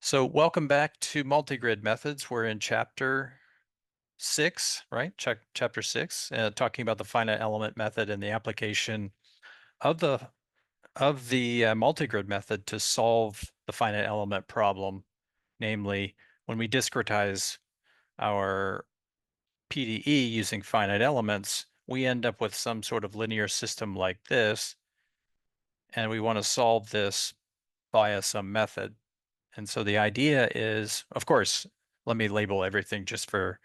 So welcome back to Multigrid Methods. We're in chapter 6, right? Chapter 6, talking about the finite element method and the application of the multigrid method to solve the finite element problem, namely when we discretize our PDE using finite elements, we end up with some sort of linear system like this, and we want to solve this via some method. And so the idea is, of course, let me label everything just for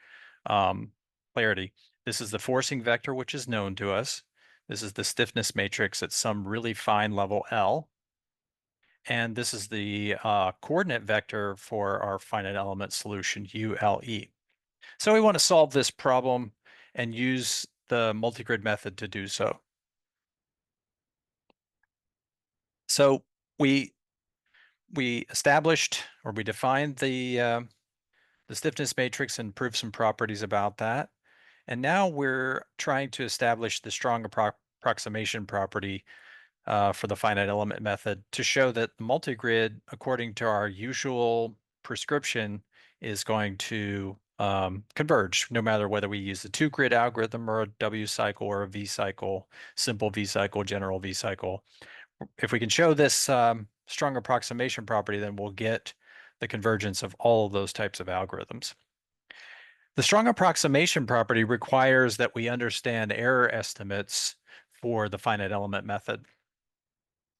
clarity. This is the forcing vector, which is known to us. This is the stiffness matrix at some really fine level L. And this is the coordinate vector for our finite element solution, ULE. So we want to solve this problem and use the multigrid method to do so. So we established, or we defined the stiffness matrix and prove some properties about that. And now we're trying to establish the strong approximation property for the finite element method to show that the multigrid, according to our usual prescription, is going to converge no matter whether we use the two-grid algorithm or a W cycle or a V cycle, simple V cycle, general V cycle. If we can show this strong approximation property, then we'll get the convergence of all of those types of algorithms. The strong approximation property requires that we understand error estimates for the finite element method.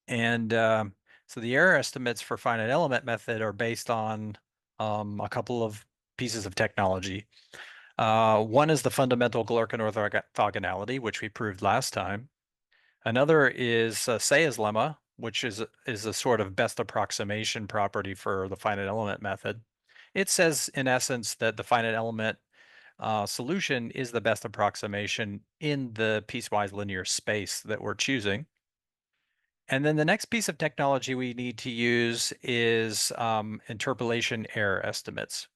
And so the error estimates for finite element method are based on a couple of pieces of technology. One is the fundamental Galerkin orthogonality, which we proved last time. Another is Say's lemma, which is a sort of best approximation property for the finite element method. It says, in essence, that the finite element solution is the best approximation in the piecewise linear space that we're choosing. And then the next piece of technology we need to use is interpolation error estimates.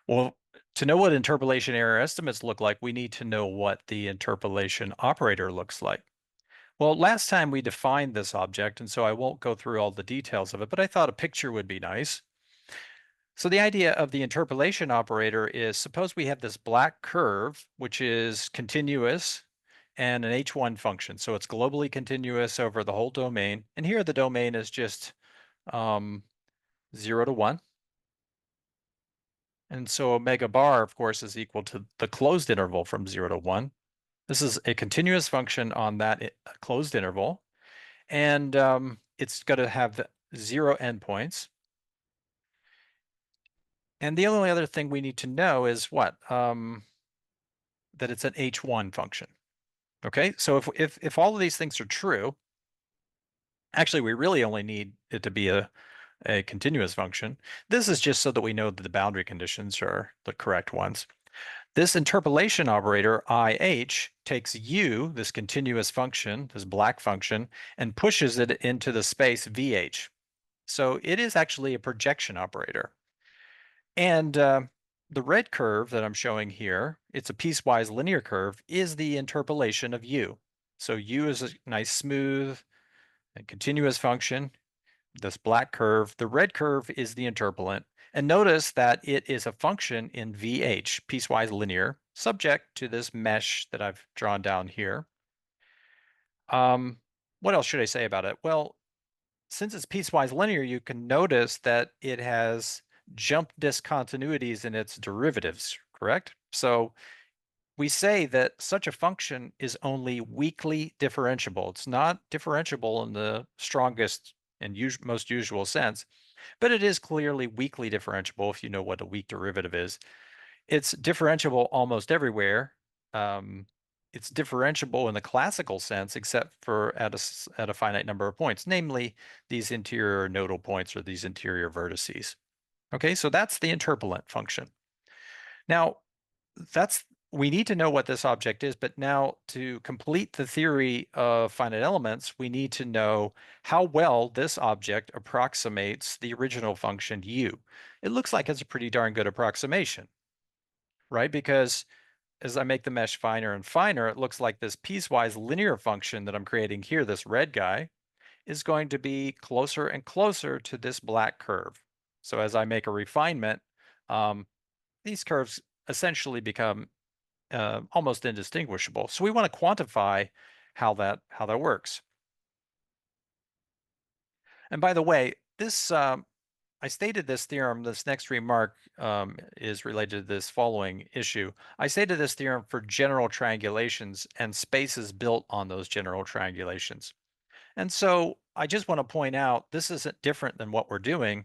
Well, to know what interpolation error estimates look like, we need to know what the interpolation operator looks like. Well, last time we defined this object, and so I won't go through all the details of it, but I thought a picture would be nice. So the idea of the interpolation operator is, suppose we have this black curve, which is continuous and an H1 function. So it's globally continuous over the whole domain. And here the domain is just 0 to 1. And so omega bar, of course, is equal to the closed interval from 0 to 1. This is a continuous function on that closed interval. And it's going to have 0 endpoints. And the only other thing we need to know is what? That it's an H1 function. Okay, so if all of these things are true, actually we really only need it to be a continuous function. This is just so that we know that the boundary conditions are the correct ones. This interpolation operator, IH, takes U, this continuous function, this black function, and pushes it into the space VH. So it is actually a projection operator. And the red curve that I'm showing here, it's a piecewise linear curve, is the interpolation of U. So U is a nice smooth and continuous function. This black curve, the red curve is the interpolant. And notice that it is a function in VH, piecewise linear, subject to this mesh that I've drawn down here. What else should I say about it? Well, since it's piecewise linear, you can notice that it has jump discontinuities in its derivatives, correct? So we say that such a function is only weakly differentiable. It's not differentiable in the strongest and most usual sense, but it is clearly weakly differentiable if you know what a weak derivative is. It's differentiable almost everywhere. It's differentiable in the classical sense, except for at a finite number of points, namely these interior nodal points or these interior vertices. Okay, so that's the interpolant function. Now, we need to know what this object is, but now to complete the theory of finite elements, we need to know how well this object approximates the original function u. It looks like it's a pretty darn good approximation, right? Because as I make the mesh finer and finer, it looks like this piecewise linear function that I'm creating here, this red guy, is going to be closer and closer to this black curve. So as I make a refinement, um, these curves essentially become almost indistinguishable. So we want to quantify how that works. And by the way, this I stated this theorem. This next remark is related to this following issue. I stated this theorem for general triangulations and spaces built on those general triangulations. And so I just want to point out this isn't different than what we're doing.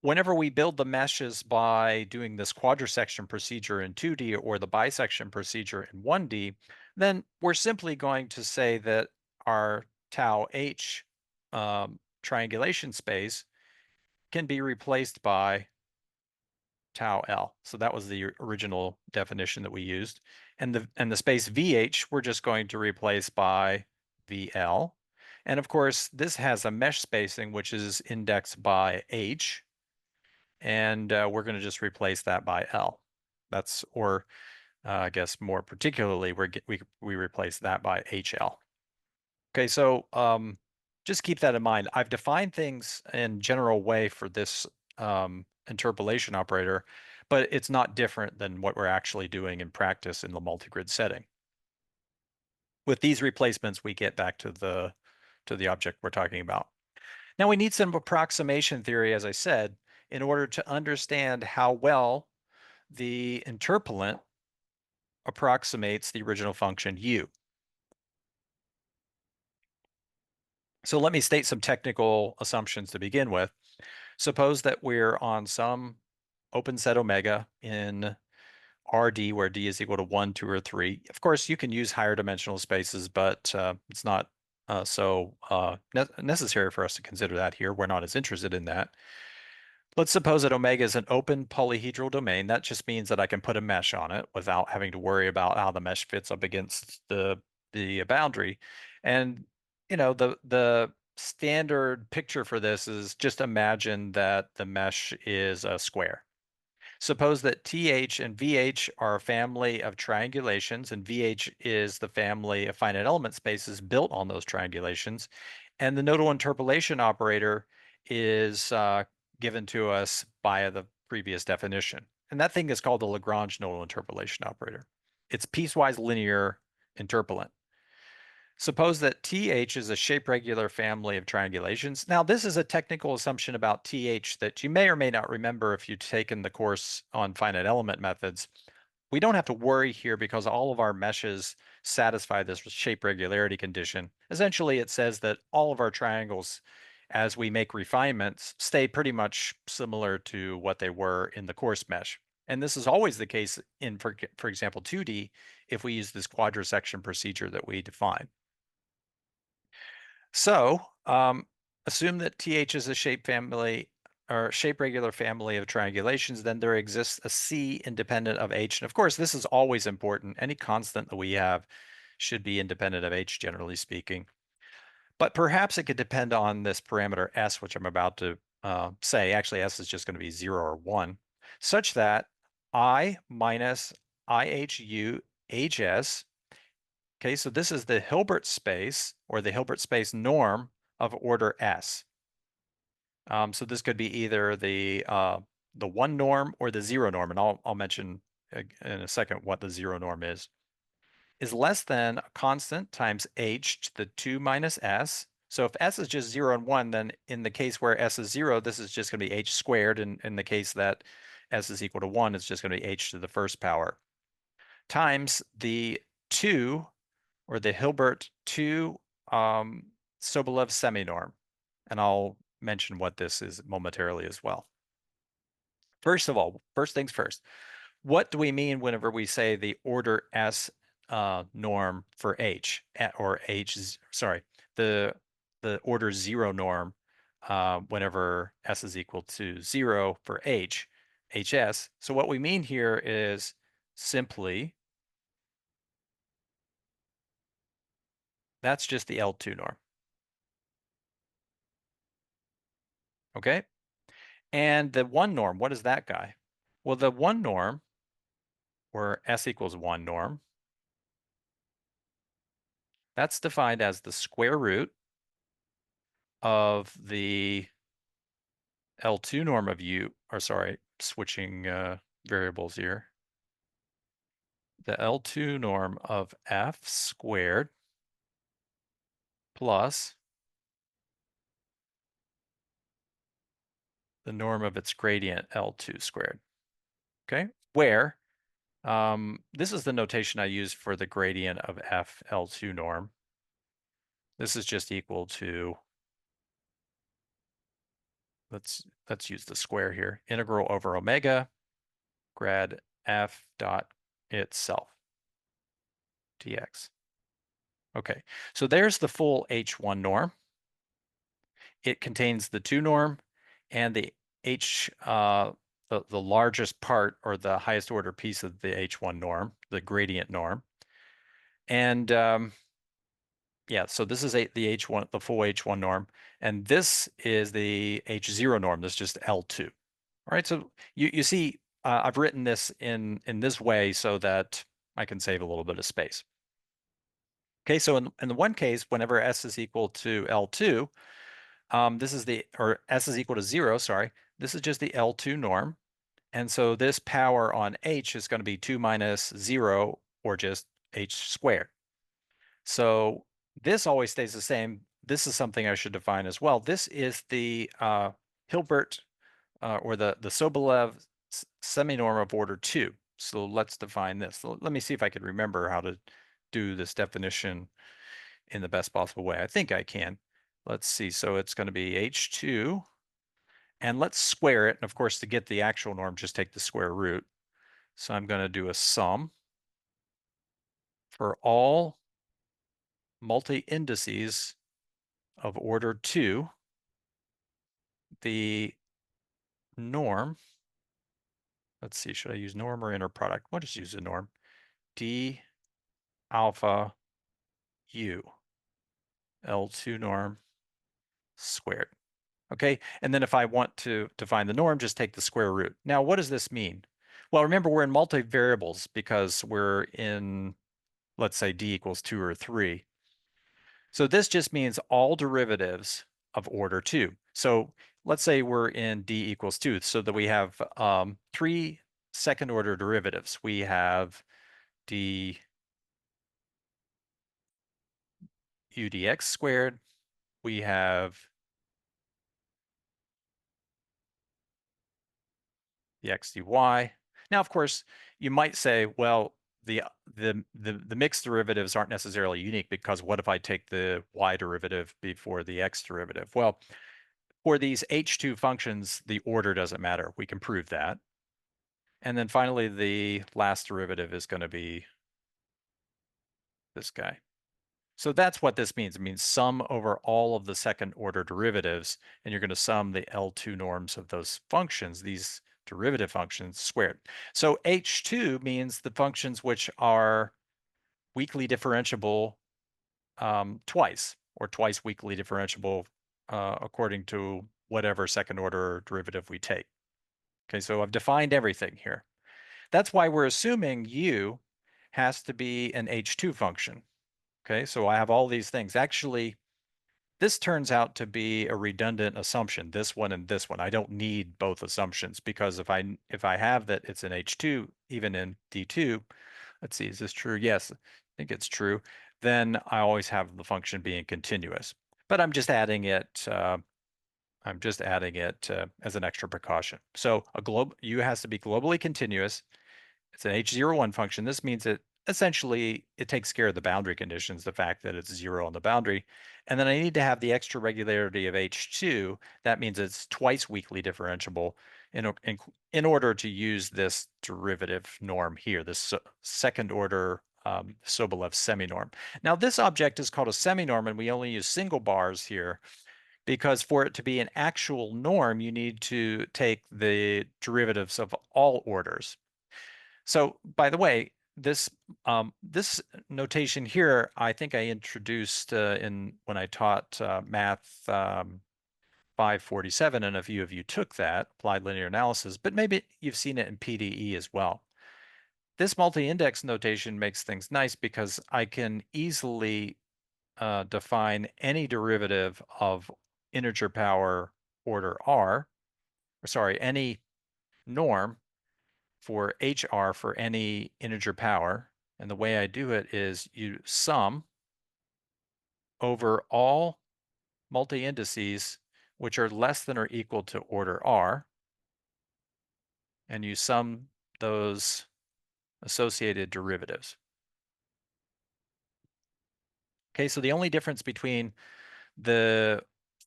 Whenever we build the meshes by doing this quadrisection procedure in 2D or the bisection procedure in 1D, then we're simply going to say that our tau H triangulation space can be replaced by tau L. So that was the original definition that we used. And the space VH, we're just going to replace by VL. And of course, this has a mesh spacing, which is indexed by H. And we're going to just replace that by L. Or I guess more particularly, we replace that by HL. Okay, so just keep that in mind. I've defined things in general way for this interpolation operator, but it's not different than what we're actually doing in practice in the multigrid setting. With these replacements, we get back to the object we're talking about. Now we need some approximation theory, as I said, in order to understand how well the interpolant approximates the original function u. So let me state some technical assumptions to begin with. Suppose that we're on some open set omega in RD, where D is equal to 1, 2, or 3. Of course, you can use higher dimensional spaces, but it's not necessary for us to consider that here. We're not as interested in that. Let's suppose that omega is an open polyhedral domain. That just means that I can put a mesh on it without having to worry about how the mesh fits up against the boundary. And the standard picture for this is just imagine that the mesh is a square. Suppose that TH and VH are a family of triangulations, and VH is the family of finite element spaces built on those triangulations. And the nodal interpolation operator is given to us by the previous definition. And that thing is called the Lagrange nodal interpolation operator. It's piecewise linear interpolant. Suppose that TH is a shape-regular family of triangulations. Now, this is a technical assumption about TH that you may or may not remember if you've taken the course on finite element methods. We don't have to worry here because all of our meshes satisfy this shape regularity condition. Essentially, it says that all of our triangles, as we make refinements, stay pretty much similar to what they were in the course mesh. And this is always the case in, for example, 2D, if we use this quadrisection procedure that we define. So assume that TH is a shape family or shape regular family of triangulations, then there exists a C independent of H. And of course, this is always important. Any constant that we have should be independent of H, generally speaking. But perhaps it could depend on this parameter S, which I'm about to say. Actually, S is just going to be 0 or 1, such that I minus IHU HS. Okay, so this is the Hilbert space or the Hilbert space norm of order S. So this could be either the 1 norm or the 0 norm, and I'll mention in a second what the 0 norm is less than a constant times h to the 2 minus s. So if s is just 0 and 1, then in the case where s is 0, this is just going to be h squared. And in the case that s is equal to 1, it's just going to be h to the first power times the 2 or the Hilbert 2 Sobolev seminorm. And I'll mention what this is momentarily as well. First of all, first things first, what do we mean whenever we say the order S norm for H, or H, sorry, the order 0 norm whenever S is equal to 0 for H, HS. So what we mean here is simply that's just the L2 norm. Okay? And the 1 norm, what is that guy? Well, the 1 norm, or S equals 1 norm, that's defined as the square root of the L2 norm of U, or sorry, switching variables here. The L2 norm of F squared plus the norm of its gradient L2 squared. Okay, where this is the notation I use for the gradient of F L2 norm. This is just equal to, let's use the square here, integral over omega grad F dot itself dx. Okay, so there's the full H1 norm. It contains the 2 norm and the H, the largest part or the highest order piece of the H1 norm, the gradient norm. And yeah, so this is the H1, the full H1 norm, and this is the H0 norm. This is just L2. All right, so you see, I've written this in this way so that I can save a little bit of space. Okay, so in the one case, whenever S is equal to L2, this is or S is equal to 0, sorry, this is just the L2 norm. And so this power on H is going to be 2 minus 0, or just H squared. So this always stays the same. This is something I should define as well. This is the Hilbert or the Sobolev seminorm of order 2. So let's define this. So let me see if I can remember how to do this definition in the best possible way. I think I can. Let's see. So it's going to be H2, and let's square it. And of course, to get the actual norm, just take the square root. So I'm going to do a sum for all multi-indices of order 2, the norm, let's see, should I use norm or inner product? We'll just use the norm, d alpha u, L2 norm squared. Okay, and then if I want to find the norm, just take the square root. Now, what does this mean? Well, remember, we're in multivariables because we're in, let's say, d equals 2 or 3. So this just means all derivatives of order 2. So let's say we're in d equals 2, so that we have 3 second order derivatives. We have d u dx squared. We have the x dy. Now, of course, you might say, well, the mixed derivatives aren't necessarily unique, because what if I take the y derivative before the x derivative? Well, for these H2 functions, the order doesn't matter. We can prove that. And then finally, the last derivative is going to be this guy. So that's what this means. It means sum over all of the second order derivatives, and you're going to sum the L2 norms of those functions, these derivative functions, squared. So H2 means the functions which are weakly differentiable twice, or twice weakly differentiable according to whatever second order derivative we take. Okay, so I've defined everything here. That's why we're assuming U has to be an H2 function. Okay, so I have all these things. Actually, this turns out to be a redundant assumption, this one and this one. I don't need both assumptions, because if I have that it's an H2, even in D2, let's see, is this true? Yes, I think it's true. Then I always have the function being continuous. But I'm just adding it as an extra precaution. So U has to be globally continuous. It's an H01 function. This means it essentially it takes care of the boundary conditions, the fact that it's 0 on the boundary. And then I need to have the extra regularity of H2. That means it's twice weakly differentiable in order to use this derivative norm here, this second order Sobolev seminorm. Now, this object is called a seminorm, and we only use single bars here, because for it to be an actual norm, you need to take the derivatives of all orders. So, by the way, this notation here, I think I introduced in when I taught math 547, and a few of you took that, applied linear analysis, but maybe you've seen it in PDE as well. This multi-index notation makes things nice, because I can easily define any derivative of integer power order r any norm for HR for any integer power. And the way I do it is you sum over all multi-indices which are less than or equal to order R, and you sum those associated derivatives. Okay, so the only difference between the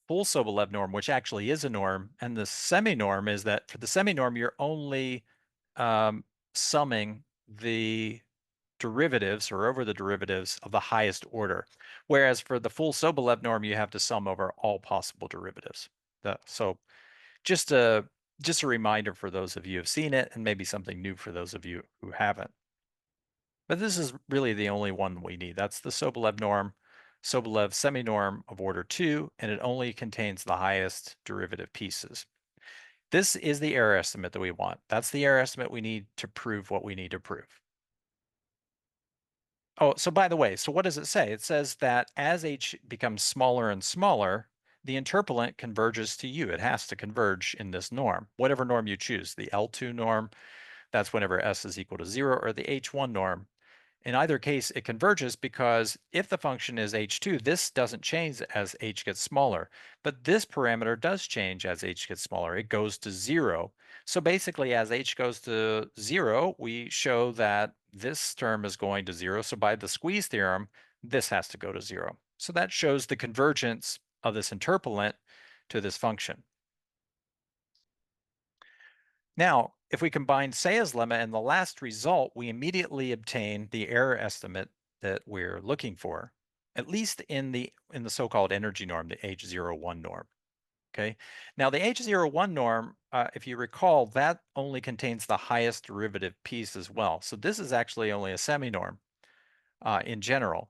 full Sobolev norm, which actually is a norm, and the semi-norm is that for the semi-norm, you're only summing the derivatives or over the derivatives of the highest order. Whereas for the full Sobolev norm, you have to sum over all possible derivatives. So just a reminder for those of you who've seen it, and maybe something new for those of you who haven't. But this is really the only one we need. That's the Sobolev norm, Sobolev semi-norm of order 2, and it only contains the highest derivative pieces. This is the error estimate that we want. That's the error estimate we need to prove what we need to prove. Oh, so by the way, so what does it say? It says that as h becomes smaller and smaller, the interpolant converges to u. It has to converge in this norm, whatever norm you choose. The L2 norm, that's whenever s is equal to 0, or the h1 norm. In either case, it converges because if the function is h2, this doesn't change as h gets smaller. But this parameter does change as h gets smaller. It goes to 0. So basically, as h goes to 0, we show that this term is going to 0. So by the squeeze theorem, this has to go to 0. So that shows the convergence of this interpolant to this function. Now, if we combine Say's lemma and the last result, we immediately obtain the error estimate that we're looking for, at least in the so-called energy norm, the H01 norm. Okay. Now the H01 norm, if you recall, that only contains the highest derivative piece as well. So this is actually only a semi-norm in general.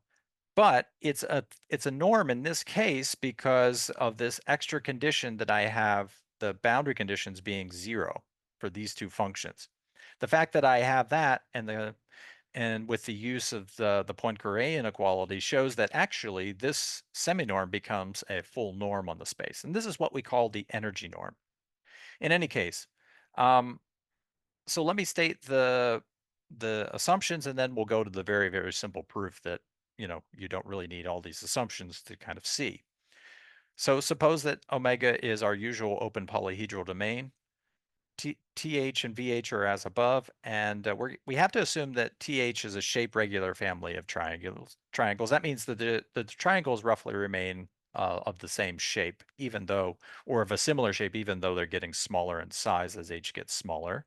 But it's a norm in this case because of this extra condition that I have the boundary conditions being 0 for these two functions. The fact that I have that and with the use of the Poincare inequality shows that actually this semi-norm becomes a full norm on the space. And this is what we call the energy norm. In any case, so let me state the assumptions, and then we'll go to the very, very simple proof that you don't really need all these assumptions to kind of see. So suppose that omega is our usual open polyhedral domain. TH and VH are as above, and we have to assume that TH is a shape regular family of triangles. That means that the triangles roughly remain of the same shape, even though, or of a similar shape, even though they're getting smaller in size as H gets smaller.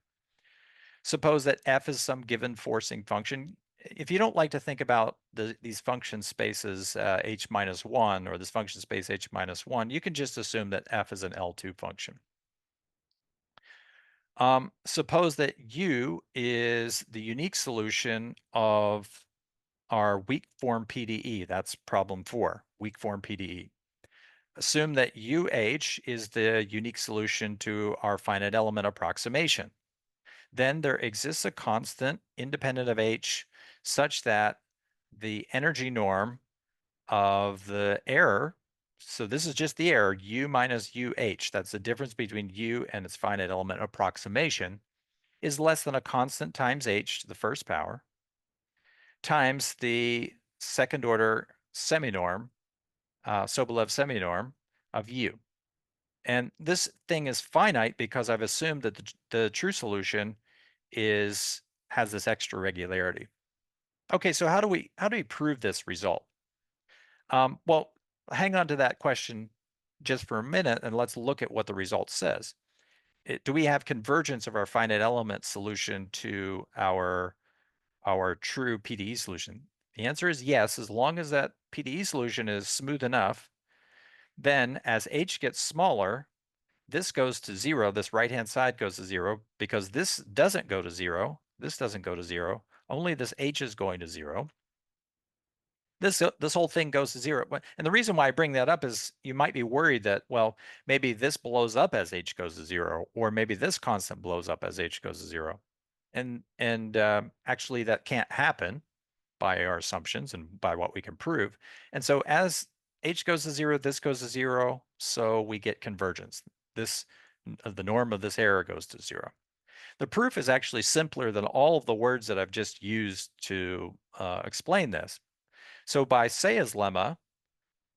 Suppose that f is some given forcing function. If you don't like to think about these function spaces h minus 1 or this function space h minus 1, you can just assume that f is an L2 function. Suppose that u is the unique solution of our weak form PDE. That's problem 4, weak form PDE. Assume that UH is the unique solution to our finite element approximation. Then there exists a constant independent of H such that the energy norm of the error, so this is just the error, U minus UH, that's the difference between U and its finite element approximation, is less than a constant times H to the first power times the second order semi-norm, Sobolev semi-norm of U. And this thing is finite because I've assumed that the true solution has this extra regularity. Okay, so how do we prove this result? Well, hang on to that question just for a minute and let's look at what the result says. Do we have convergence of our finite element solution to our true PDE solution? The answer is yes, as long as that PDE solution is smooth enough. Then as H gets smaller, this goes to 0. This right-hand side goes to 0 because this doesn't go to 0. This doesn't go to 0. Only this H is going to 0. This whole thing goes to 0. And the reason why I bring that up is you might be worried that, well, maybe this blows up as H goes to 0, or maybe this constant blows up as H goes to 0. And actually that can't happen by our assumptions and by what we can prove. And so as H goes to 0, this goes to 0, so we get convergence. This The norm of this error goes to 0. The proof is actually simpler than all of the words that I've just used to explain this. So by Say's lemma,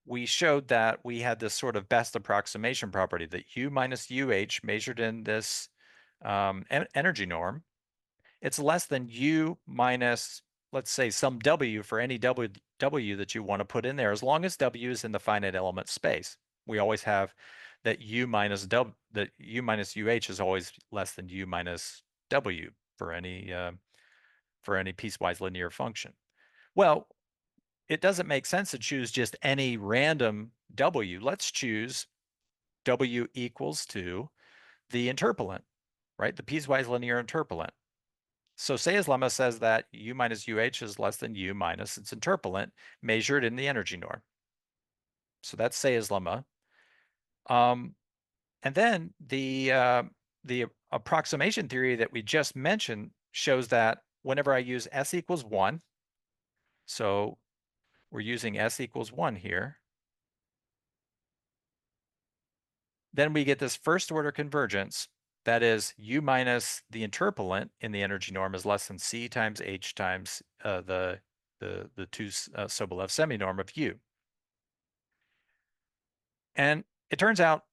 we showed that we had this sort of best approximation property that U minus UH measured in this energy norm, it's less than U minus, let's say, some W for any W that you want to put in there, as long as W is in the finite element space. We always have that U minus UH is always less than U minus W for any piecewise linear function. Well, it doesn't make sense to choose just any random W. Let's choose W equals to the interpolant, right? The piecewise linear interpolant. So Say's lemma says that U minus UH is less than U minus its interpolant measured in the energy norm. So that's Say's lemma. And then the approximation theory that we just mentioned shows that whenever I use S equals 1, so we're using S equals 1 here, then we get this first order convergence. That is, U minus the interpolant in the energy norm is less than C times H times the 2 Sobolev semi-norm of U. And it turns out,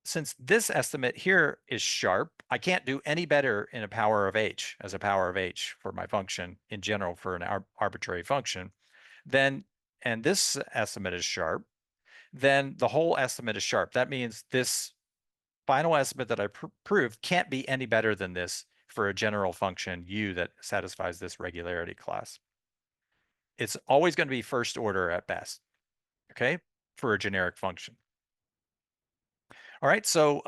since this estimate here is sharp, I can't do any better in a power of H as a power of H for my function in general for an arbitrary function. Then, and this estimate is sharp, then the whole estimate is sharp. That means this final estimate that I proved can't be any better than this for a general function U that satisfies this regularity class. It's always going to be first order at best, okay, for a generic function. All right, so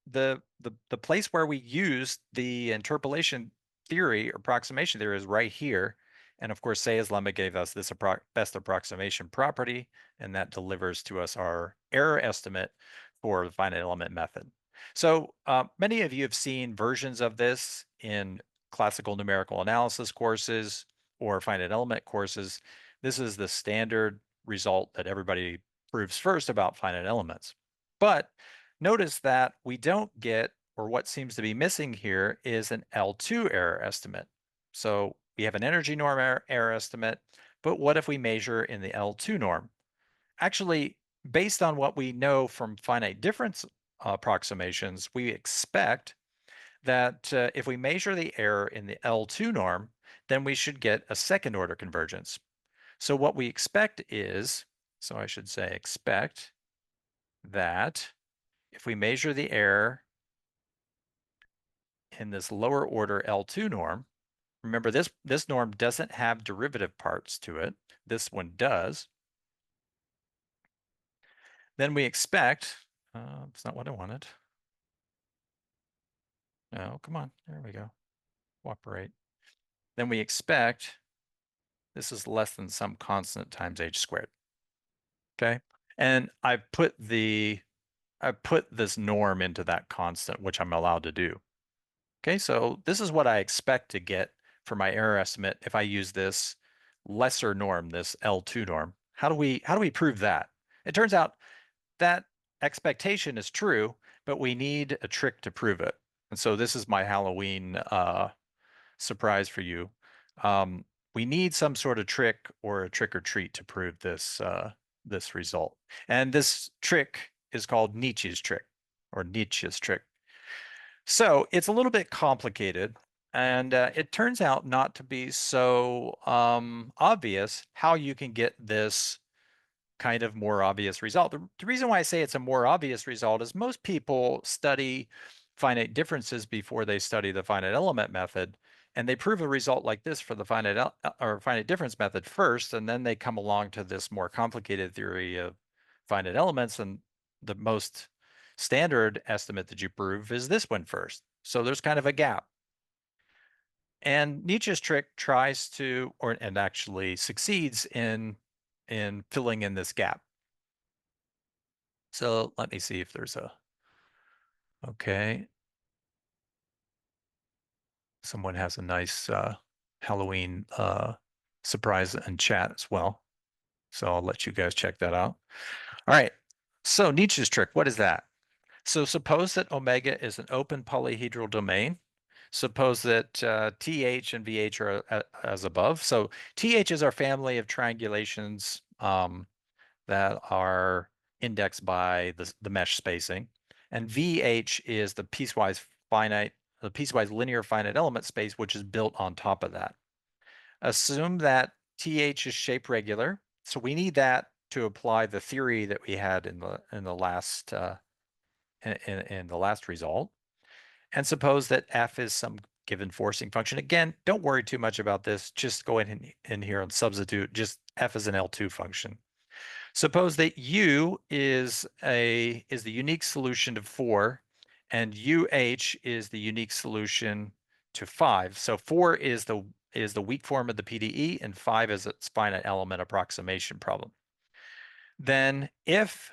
the place where we use the interpolation theory or approximation theory is right here. And of course, Say's lemma gave us this best approximation property, and that delivers to us our error estimate for the finite element method. So many of you have seen versions of this in classical numerical analysis courses or finite element courses. This is the standard result that everybody proves first about finite elements. But notice that we don't get, or what seems to be missing here is an L2 error estimate. So we have an energy norm error estimate, but what if we measure in the L2 norm? Actually, based on what we know from finite difference approximations, we expect that if we measure the error in the L2 norm, then we should get a second order convergence. So what we expect is, so I should say expect that if we measure the error in this lower order L2 norm, remember this norm doesn't have derivative parts to it. This one does. Then we expect, it's not what I wanted. No, come on, there we go. Cooperate. Then we expect this is less than some constant times h squared. Okay, and I put this norm into that constant, which I'm allowed to do. Okay, so this is what I expect to get for my error estimate if I use this lesser norm, this L2 norm. How do we prove that? It turns out that expectation is true, but we need a trick to prove it. And so this is my Halloween surprise for you. We need some sort of trick or a trick or treat to prove this this result. And this trick is called Nietzsche's trick or Nietzsche's trick. So it's a little bit complicated, and it turns out not to be so obvious how you can get this kind of more obvious result. The reason why I say it's a more obvious result is most people study finite differences before they study the finite element method, and they prove a result like this for the finite difference method first, and then they come along to this more complicated theory of finite elements, and the most standard estimate that you prove is this one first. So there's kind of a gap. And Nietzsche's trick tries to, and actually succeeds in filling in this gap. So let me see if there's okay. Someone has a nice Halloween surprise in chat as well. So I'll let you guys check that out. All right. So Nietzsche's trick, what is that? So suppose that omega is an open polyhedral domain. Suppose that TH and VH are as above. So TH is our family of triangulations that are indexed by the mesh spacing. And VH is the piecewise linear finite element space, which is built on top of that. Assume that TH is shape regular. So we need that to apply the theory that we had in the last in the last result. And suppose that F is some given forcing function. Again, don't worry too much about this. Just go in here and substitute just F is an L2 function. Suppose that U is the unique solution to 4 and UH is the unique solution to 5. So 4 is the weak form of the PDE and 5 is its finite element approximation problem. Then if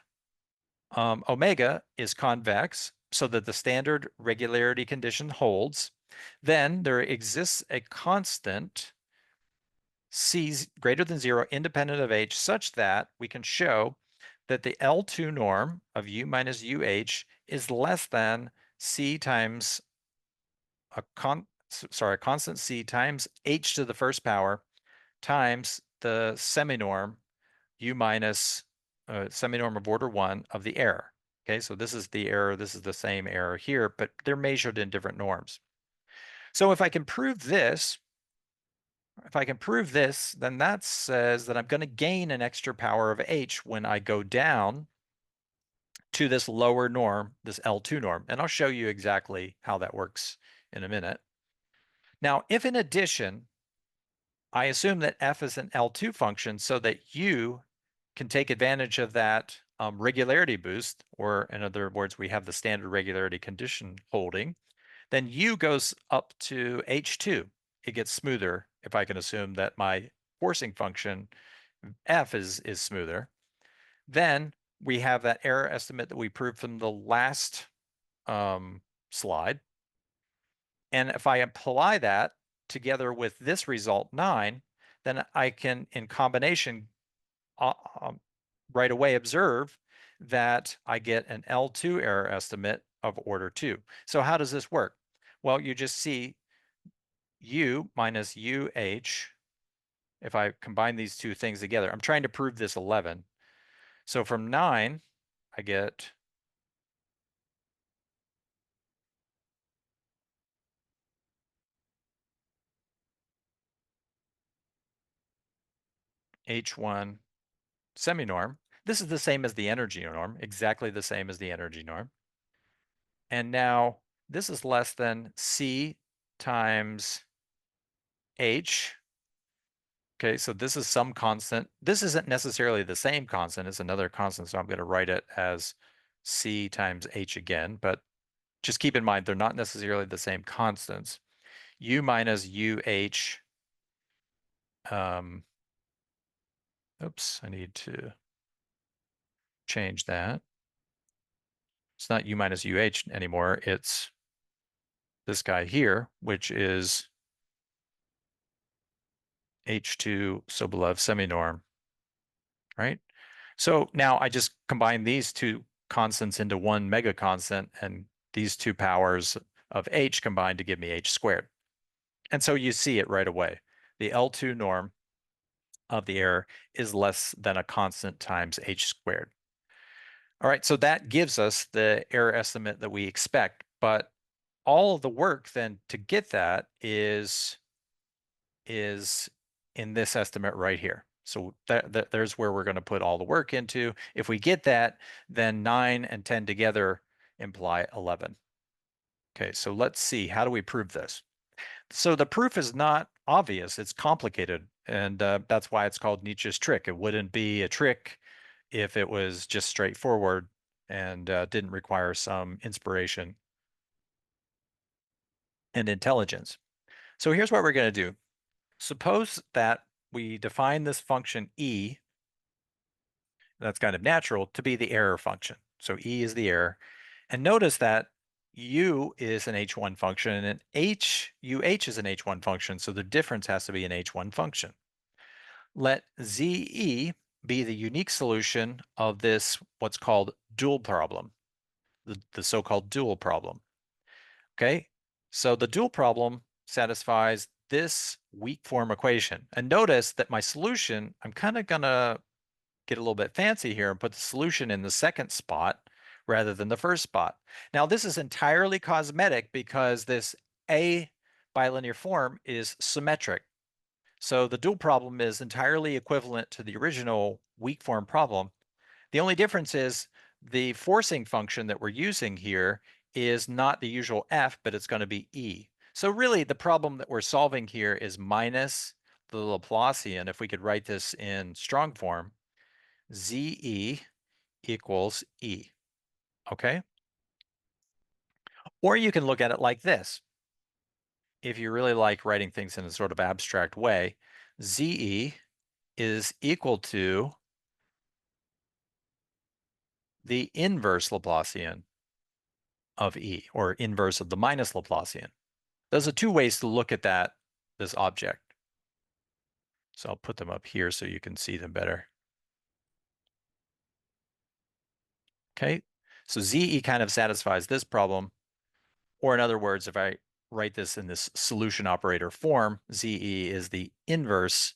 omega is convex so that the standard regularity condition holds, then there exists a constant C greater than 0 independent of H such that we can show that the L2 norm of U minus UH is less than C times a constant C times H to the first power times the seminorm U minus seminorm of order 1 of the error. Okay, so this is the error, this is the same error here, but they're measured in different norms. So if I can prove this, then that says that I'm going to gain an extra power of H when I go down to this lower norm, this L2 norm. And I'll show you exactly how that works in a minute. Now, if in addition, I assume that F is an L2 function so that U can take advantage of that regularity boost, or in other words, we have the standard regularity condition holding, then U goes up to H2. It gets smoother if I can assume that my forcing function F is smoother. Then we have that error estimate that we proved from the last slide. And if I apply that together with this result 9, then I can, in combination, right away observe that I get an L2 error estimate of order 2. So how does this work? Well, you just see U minus UH. If I combine these two things together, I'm trying to prove this 11. So from 9, I get H1 seminorm. This is the same as the energy norm, exactly the same as the energy norm. And now this is less than C times H. Okay, so this is some constant. This isn't necessarily the same constant, it's another constant, so I'm going to write it as C times H again, but just keep in mind they're not necessarily the same constants. U minus UH, oops, I need to change that. It's not U minus UH anymore, it's this guy here, which is H2 Sobolev seminorm, right? So now I just combine these two constants into one mega constant, and these two powers of H combine to give me H squared. And so you see it right away. The L2 norm of the error is less than a constant times H squared. All right, so that gives us the error estimate that we expect, but all of the work then to get that is in this estimate right here. So there's where we're going to put all the work into. If we get that, then 9 and 10 together imply 11. Okay, so let's see, how do we prove this? So the proof is not obvious, it's complicated, and that's why it's called Nietzsche's trick. It wouldn't be a trick if it was just straightforward and didn't require some inspiration and intelligence. So here's what we're going to do. Suppose that we define this function E, that's kind of natural, to be the error function. So E is the error. And notice that U is an H1 function and UH is an H1 function, so the difference has to be an H1 function. Let ZE be the unique solution of this, what's called dual problem. the so-called dual problem. Okay, so the dual problem satisfies this weak form equation. And notice that my solution, I'm kind of gonna get a little bit fancy here and put the solution in the second spot rather than the first spot. Now, this is entirely cosmetic because this A bilinear form is symmetric. So the dual problem is entirely equivalent to the original weak form problem. The only difference is the forcing function that we're using here is not the usual f, but it's going to be e. So really the problem that we're solving here is minus the Laplacian. If we could write this in strong form, ze equals e. Okay? Or you can look at it like this. If you really like writing things in a sort of abstract way, ze is equal to the inverse Laplacian of e, or inverse of the minus Laplacian. Those are two ways to look at this object. So I'll put them up here so you can see them better. Okay, so ze kind of satisfies this problem. Or in other words, if I write this in this solution operator form, ze is the inverse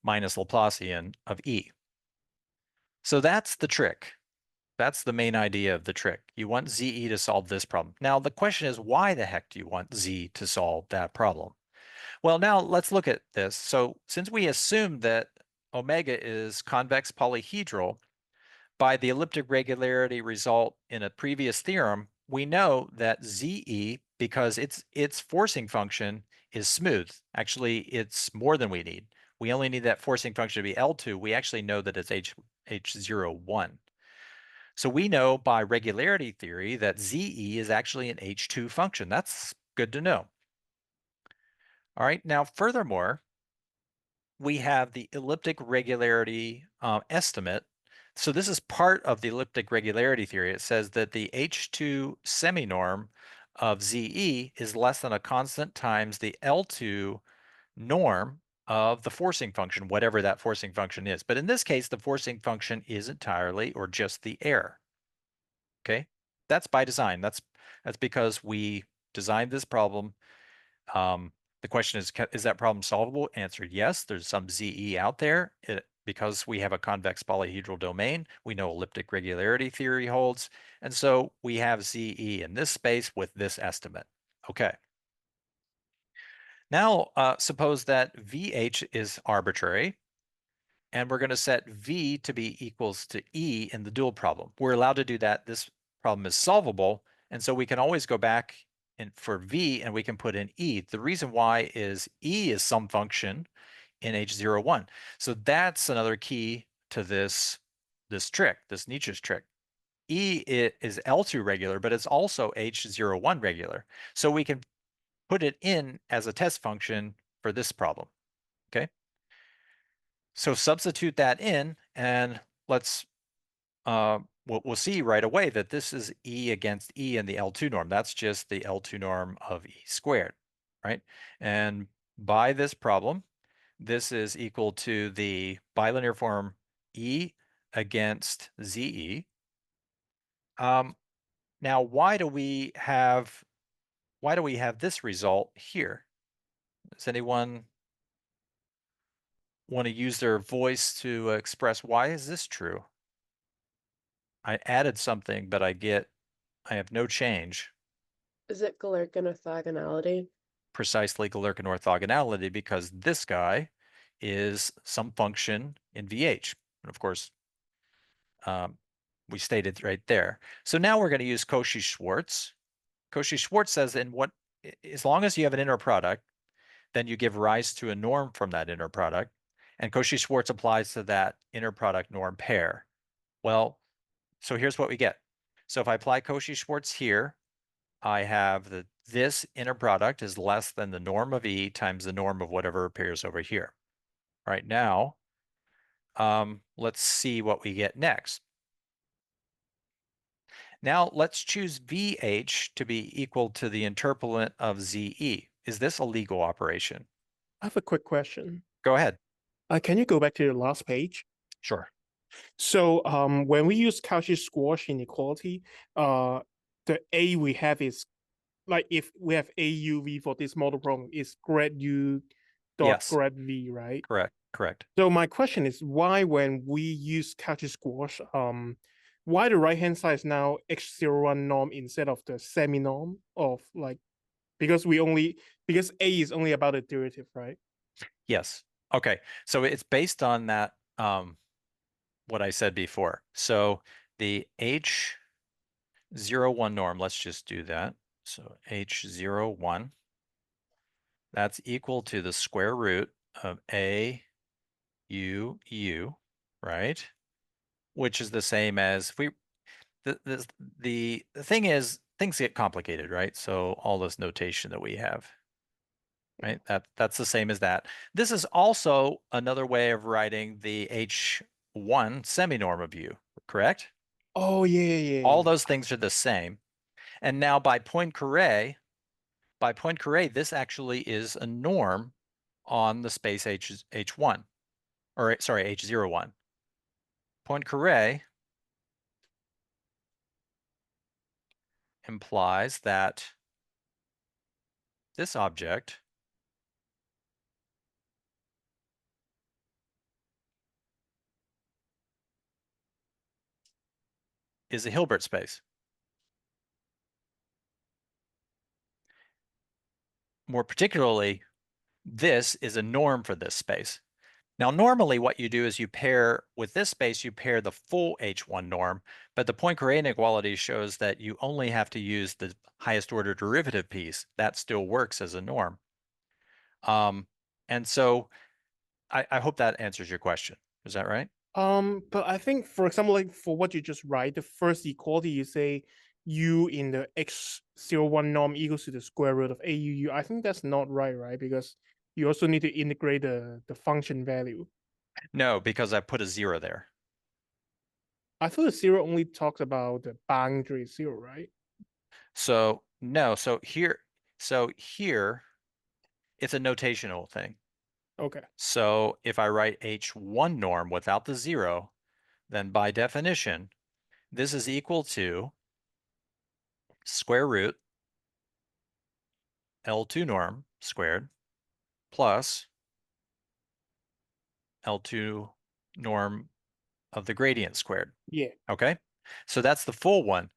minus Laplacian of e. So that's the trick. That's the main idea of the trick. You want ze to solve this problem. Now, the question is, why the heck do you want z to solve that problem? Well, now let's look at this. So since we assume that omega is convex polyhedral, by the elliptic regularity result in a previous theorem, we know that ze, because its forcing function is smooth. Actually, it's more than we need. We only need that forcing function to be L2. We actually know that it's H01. So we know by regularity theory that ze is actually an H2 function. That's good to know. All right, now furthermore, we have the elliptic regularity estimate. So this is part of the elliptic regularity theory. It says that the H2 seminorm of ze is less than a constant times the L2 norm of the forcing function, whatever that forcing function is. But in this case, the forcing function is entirely or just the error. Okay, that's by design. That's because we designed this problem. The question is that problem solvable? Answer, yes. There's some ze out there. Because we have a convex polyhedral domain, we know elliptic regularity theory holds. And so we have ze in this space with this estimate. Okay. Now, suppose that VH is arbitrary, and we're going to set V to be equals to E in the dual problem. We're allowed to do that. This problem is solvable, and so we can always go back for V and we can put in E. The reason why is E is some function in H01. So that's another key to this trick, this Nietzsche's trick. E is L2 regular, but it's also H01 regular. So we can put it in as a test function for this problem. Okay. So substitute that in, and let's we'll see right away that this is E against E in the L2 norm. That's just the L2 norm of E squared, right? And by this problem, this is equal to the bilinear form E against ZE. Now, why do we have this result here? Does anyone want to use their voice to express why is this true? I added something, but I have no change. Is it Galerkin orthogonality? Precisely Galerkin orthogonality, because this guy is some function in VH. And of course, we stated right there. So now we're going to use Cauchy-Schwarz. Cauchy-Schwarz says as long as you have an inner product, then you give rise to a norm from that inner product. And Cauchy-Schwarz applies to that inner product norm pair. Well, so here's what we get. So if I apply Cauchy-Schwarz here, I have that this inner product is less than the norm of E times the norm of whatever appears over here. Right now, let's see what we get next. Now let's choose VH to be equal to the interpolant of ZE. Is this a legal operation? I have a quick question. Go ahead. Can you go back to the last page? Sure. So when we use Cauchy-Schwarz inequality, the A we have is like if we have AUV for this model problem, is grad U dot Yes. grad V, right? Correct. So my question is why when we use Cauchy squash, why the right hand side is now H01 norm instead of the semi norm of like because A is only about the derivative, right? Yes. Okay. So it's based on that, what I said before. So the H01 norm, let's just do that. So H01, that's equal to the square root of A U, right? Which is the same as the thing is things get complicated, right? So all this notation that we have, right? That's the same as that. This is also another way of writing the H1 semi-norm of U, correct? Oh yeah. All those things are the same. And now by Poincaré, this actually is a norm on the space H1, or sorry, H01. Poincaré implies that this object is a Hilbert space. More particularly, this is a norm for this space. Now, normally what you do is you pair with this space, you pair the full H1 norm, but the Poincaré inequality shows that you only have to use the highest order derivative piece. That still works as a norm. And so I hope that answers your question. Is that right? But I think, for example, like for what you just write, the first equality you say U in the X01 norm equals to the square root of AUU. I think that's not right? Because you also need to integrate the function value. No, because I put a 0 there. I thought the zero only talks about the boundary zero, right? So no, so here it's a notational thing. Okay. So if I write H1 norm without the 0, then by definition, this is equal to square root L2 norm squared plus L2 norm of the gradient squared. Yeah. Okay, so that's the full one.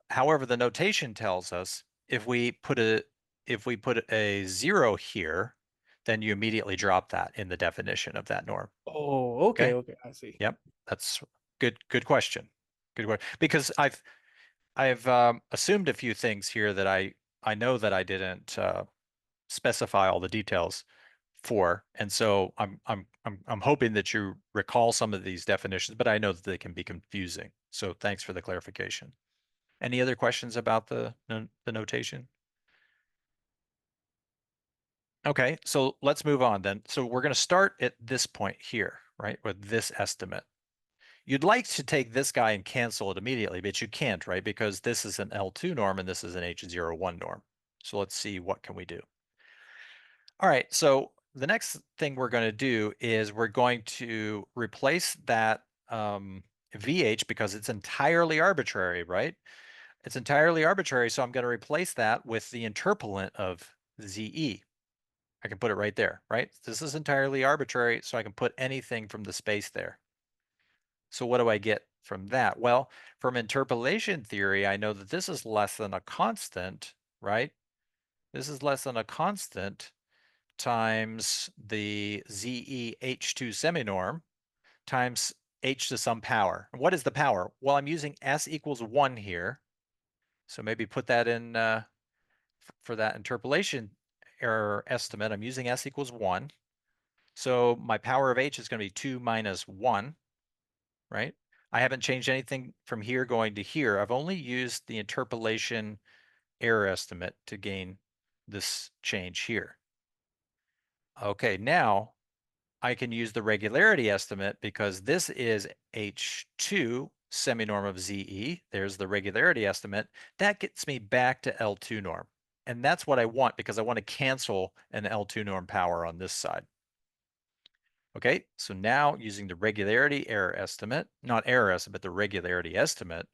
However, the notation tells us if we put a 0 here, then you immediately drop that in the definition of that norm. Oh, okay, Okay. I see. Yep, that's good question. Good question. Because I've assumed a few things here that I know that I didn't specify all the details for, and so I'm hoping that you recall some of these definitions, but I know that they can be confusing. So thanks for the clarification. Any other questions about the notation? Okay, so let's move on then. So we're going to start at this point here, right, with this estimate. You'd like to take this guy and cancel it immediately, but you can't, right? Because this is an L2 norm and this is an H01 norm. So let's see, what can we do? All right, so the next thing we're going to do is we're going to replace that VH because it's entirely arbitrary, right? It's entirely arbitrary, so I'm going to replace that with the interpolant of ZE. I can put it right there, right? This is entirely arbitrary, so I can put anything from the space there. So what do I get from that? Well, from interpolation theory, I know that this is less than a constant, right? This is less than a constant times the ZEH2 seminorm times h to some power. And what is the power? Well, I'm using s equals 1 here. So maybe put that in for that interpolation error estimate. I'm using s equals 1. So my power of h is going to be 2 minus 1, right? I haven't changed anything from here going to here. I've only used the interpolation error estimate to gain this change here. Okay, now I can use the regularity estimate because this is H2 seminorm of ZE. There's the regularity estimate. That gets me back to L2 norm. And that's what I want because I want to cancel an L2 norm power on this side. Okay, so now using the regularity error estimate, not error estimate, the regularity estimate,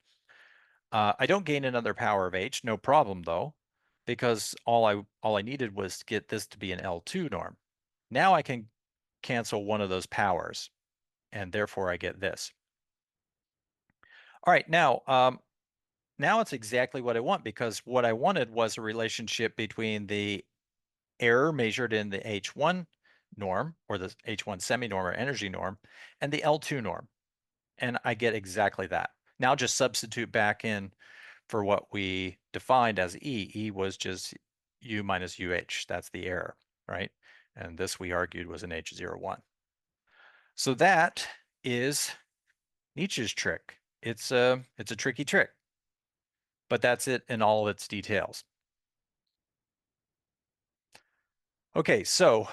I don't gain another power of h, no problem though, because all I needed was to get this to be an L2 norm. Now I can cancel one of those powers, and therefore I get this. All right, now it's exactly what I want, because what I wanted was a relationship between the error measured in the H1 norm, or the H1 semi-norm or energy norm, and the L2 norm. And I get exactly that. Now just substitute back in for what we defined as E. E was just U minus UH. That's the error, right? And this we argued was an H01. So that is Nietzsche's trick. It's a tricky trick, but that's it in all of its details. Okay, so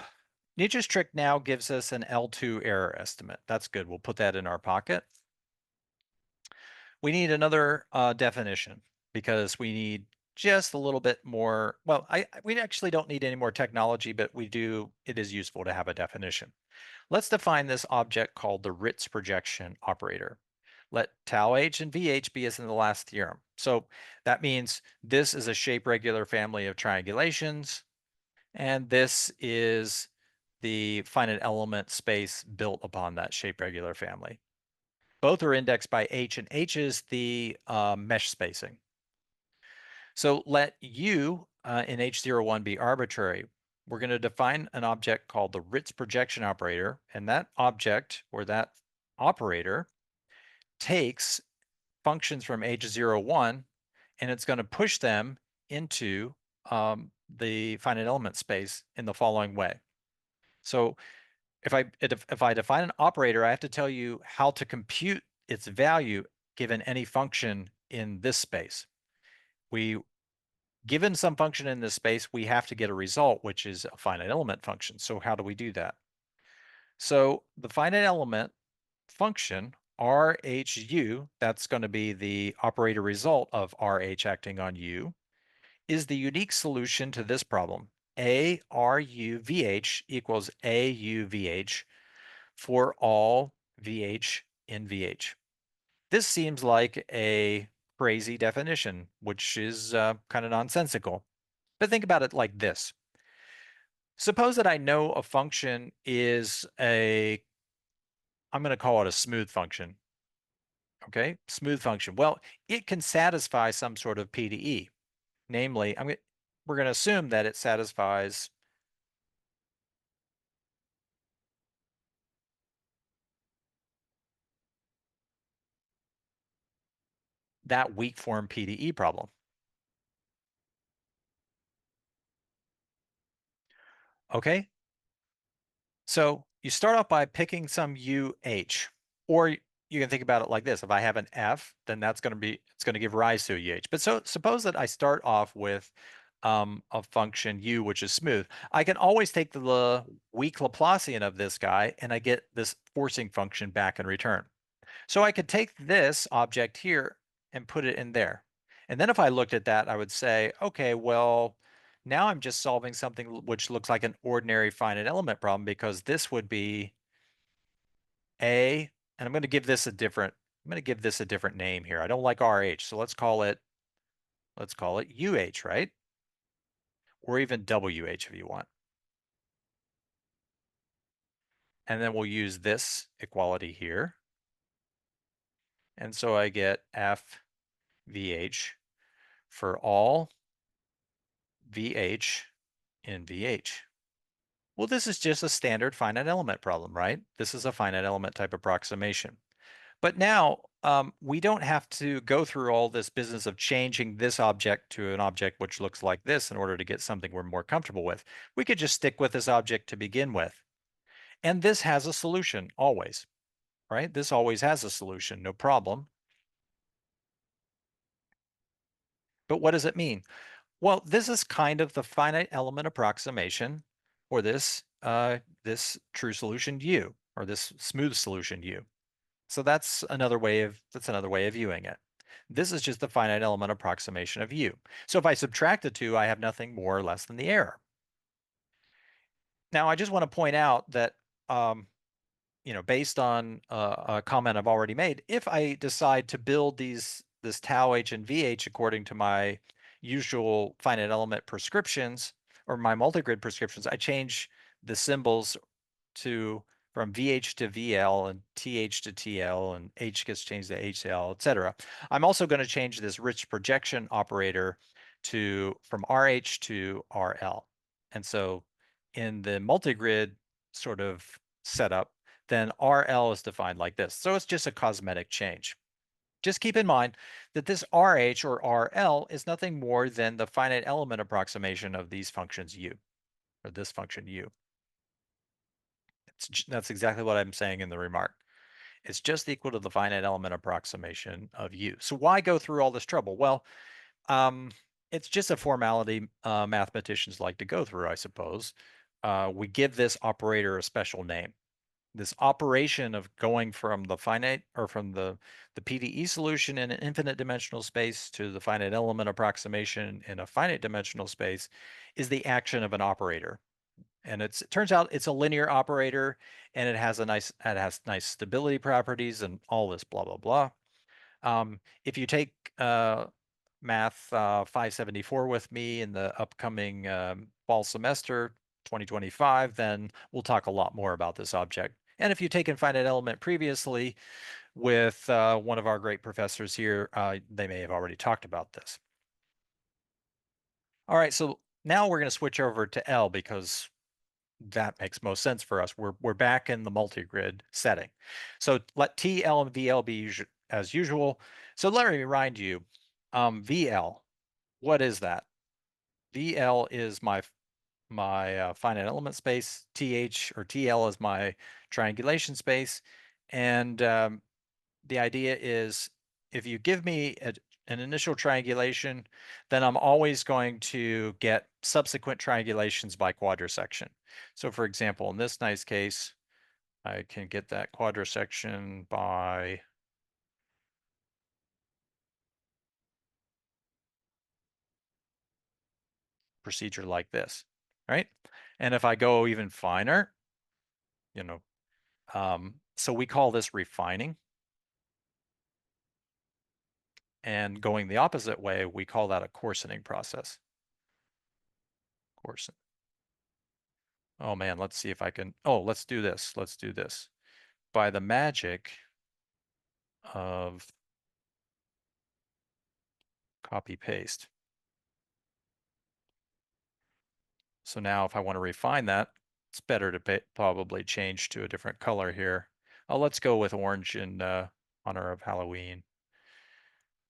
Nietzsche's trick now gives us an L2 error estimate. That's good. We'll put that in our pocket. We need another definition, because we need just a little bit more. Well, we actually don't need any more technology, but it is useful to have a definition. Let's define this object called the Ritz projection operator. Let tau h and vh be as in the last theorem. So that means this is a shape regular family of triangulations, and this is the finite element space built upon that shape regular family. Both are indexed by h, and h is the mesh spacing. So let u in H01 be arbitrary. We're going to define an object called the Ritz projection operator, and that object, or that operator, takes functions from H01, and it's going to push them into the finite element space in the following way. So if I define an operator, I have to tell you how to compute its value given any function in this space. Given some function in this space, we have to get a result, which is a finite element function. So how do we do that? So the finite element function, RHU, that's going to be the operator result of RH acting on U, is the unique solution to this problem. ARUVH equals AUVH for all VH in VH. This seems like a crazy definition, which is kind of nonsensical. But think about it like this. Suppose that I know a function is I'm going to call it a smooth function. Okay, smooth function. Well, it can satisfy some sort of PDE. Namely, we're going to assume that it satisfies that weak form PDE problem. Okay, so you start off by picking some UH, or you can think about it like this. If I have an F, then it's going to give rise to a UH. But so suppose that I start off with a function U, which is smooth. I can always take the weak Laplacian of this guy, and I get this forcing function back in return. So I could take this object here and put it in there. And then if I looked at that, I would say, okay, well, now I'm just solving something which looks like an ordinary finite element problem, because this would be and I'm going to give this a different name here. I don't like RH, so let's call it UH, right? Or even WH if you want. And then we'll use this equality here. And so I get FVH for all VH in VH. Well, this is just a standard finite element problem, right? This is a finite element type approximation. But now we don't have to go through all this business of changing this object to an object which looks like this in order to get something we're more comfortable with. We could just stick with this object to begin with. And this has a solution always, right? This always has a solution, no problem. But what does it mean? Well, this is kind of the finite element approximation, or this true solution U, or this smooth solution U. So that's another way of viewing it. This is just the finite element approximation of U. So if I subtract the two, I have nothing more or less than the error. Now I just want to point out that based on a comment I've already made, if I decide to build these this tau h and vh according to my usual finite element prescriptions or my multigrid prescriptions, I change the symbols from VH to VL and TH to TL, and H gets changed to HL, etc. I'm also going to change this rich projection operator from RH to RL. And so in the multigrid sort of setup, then RL is defined like this. So it's just a cosmetic change. Just keep in mind that this RH or RL is nothing more than the finite element approximation of these functions U, or this function U. That's exactly what I'm saying in the remark. It's just equal to the finite element approximation of U. So why go through all this trouble? Well, it's just a formality mathematicians like to go through, I suppose. We give this operator a special name. This operation of going from the finite or from the PDE solution in an infinite dimensional space to the finite element approximation in a finite dimensional space is the action of an operator. And it turns out it's a linear operator, and it has nice stability properties and all this blah blah blah. If you take Math 574 with me in the upcoming fall semester 2025, then we'll talk a lot more about this object. And if you've taken finite element previously with one of our great professors here, they may have already talked about this. All right, so now we're going to switch over to L because that makes most sense for us. We're back in the multigrid setting. So let T, L, and VL be as usual. So let me remind you, VL, what is that? VL is my finite element space. TH or TL is my triangulation space. And the idea is if you give me an initial triangulation, then I'm always going to get subsequent triangulations by quadrisection. So for example, in this nice case, I can get that quadrisection by procedure like this, right? And if I go even finer, so we call this refining. And going the opposite way, we call that a coarsening process. Coarsen. Oh man, let's see if I can, let's do this. Let's do this. By the magic of copy paste. So now if I want to refine that, it's better to probably change to a different color here. Oh, let's go with orange in honor of Halloween.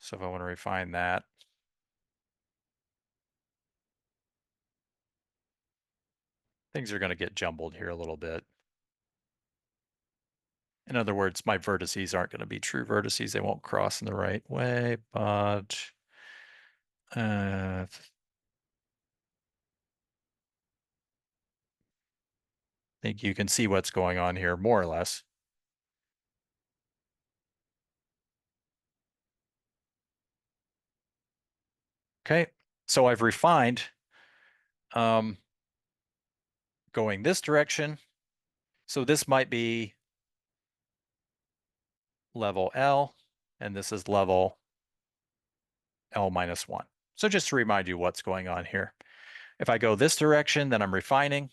So if I want to refine that, things are going to get jumbled here a little bit. In other words, my vertices aren't going to be true vertices. They won't cross in the right way, but I think you can see what's going on here more or less. Okay, so I've refined going this direction. So this might be level L, and this is level L minus 1. So just to remind you what's going on here. If I go this direction, then I'm refining.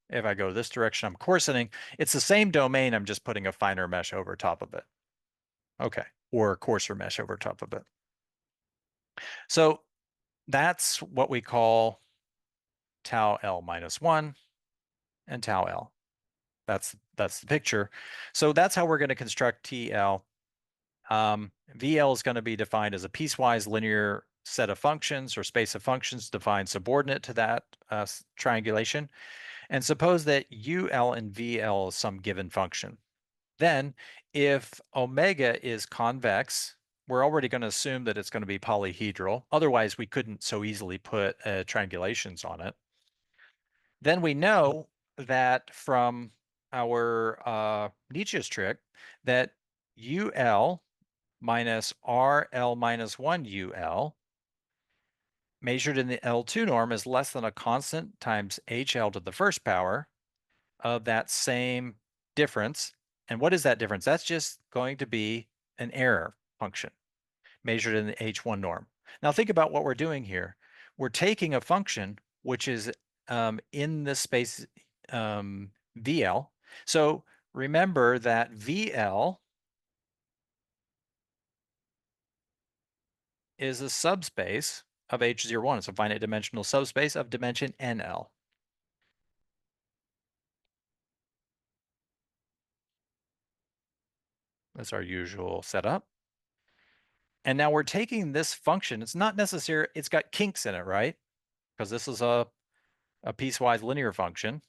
If I go this direction, I'm coarsening. It's the same domain, I'm just putting a finer mesh over top of it. Okay, or a coarser mesh over top of it. So that's what we call tau L minus 1 and tau L. That's the picture. So that's how we're going to construct TL. VL is going to be defined as a piecewise linear set of functions or space of functions defined subordinate to that triangulation. And suppose that UL and VL is some given function. Then if omega is convex, we're already going to assume that it's going to be polyhedral. Otherwise, we couldn't so easily put triangulations on it. Then we know that from our Nietzsche's trick that UL minus RL minus 1 UL measured in the L2 norm is less than a constant times HL to the first power of that same difference. And what is that difference? That's just going to be an error function. measured in the H1 norm. Now think about what we're doing here. We're taking a function which is in the space VL. So remember that VL is a subspace of H01. It's a finite dimensional subspace of dimension NL. That's our usual setup. And now we're taking this function. It's not necessary. It's got kinks in it, right? Because this is a piecewise linear function.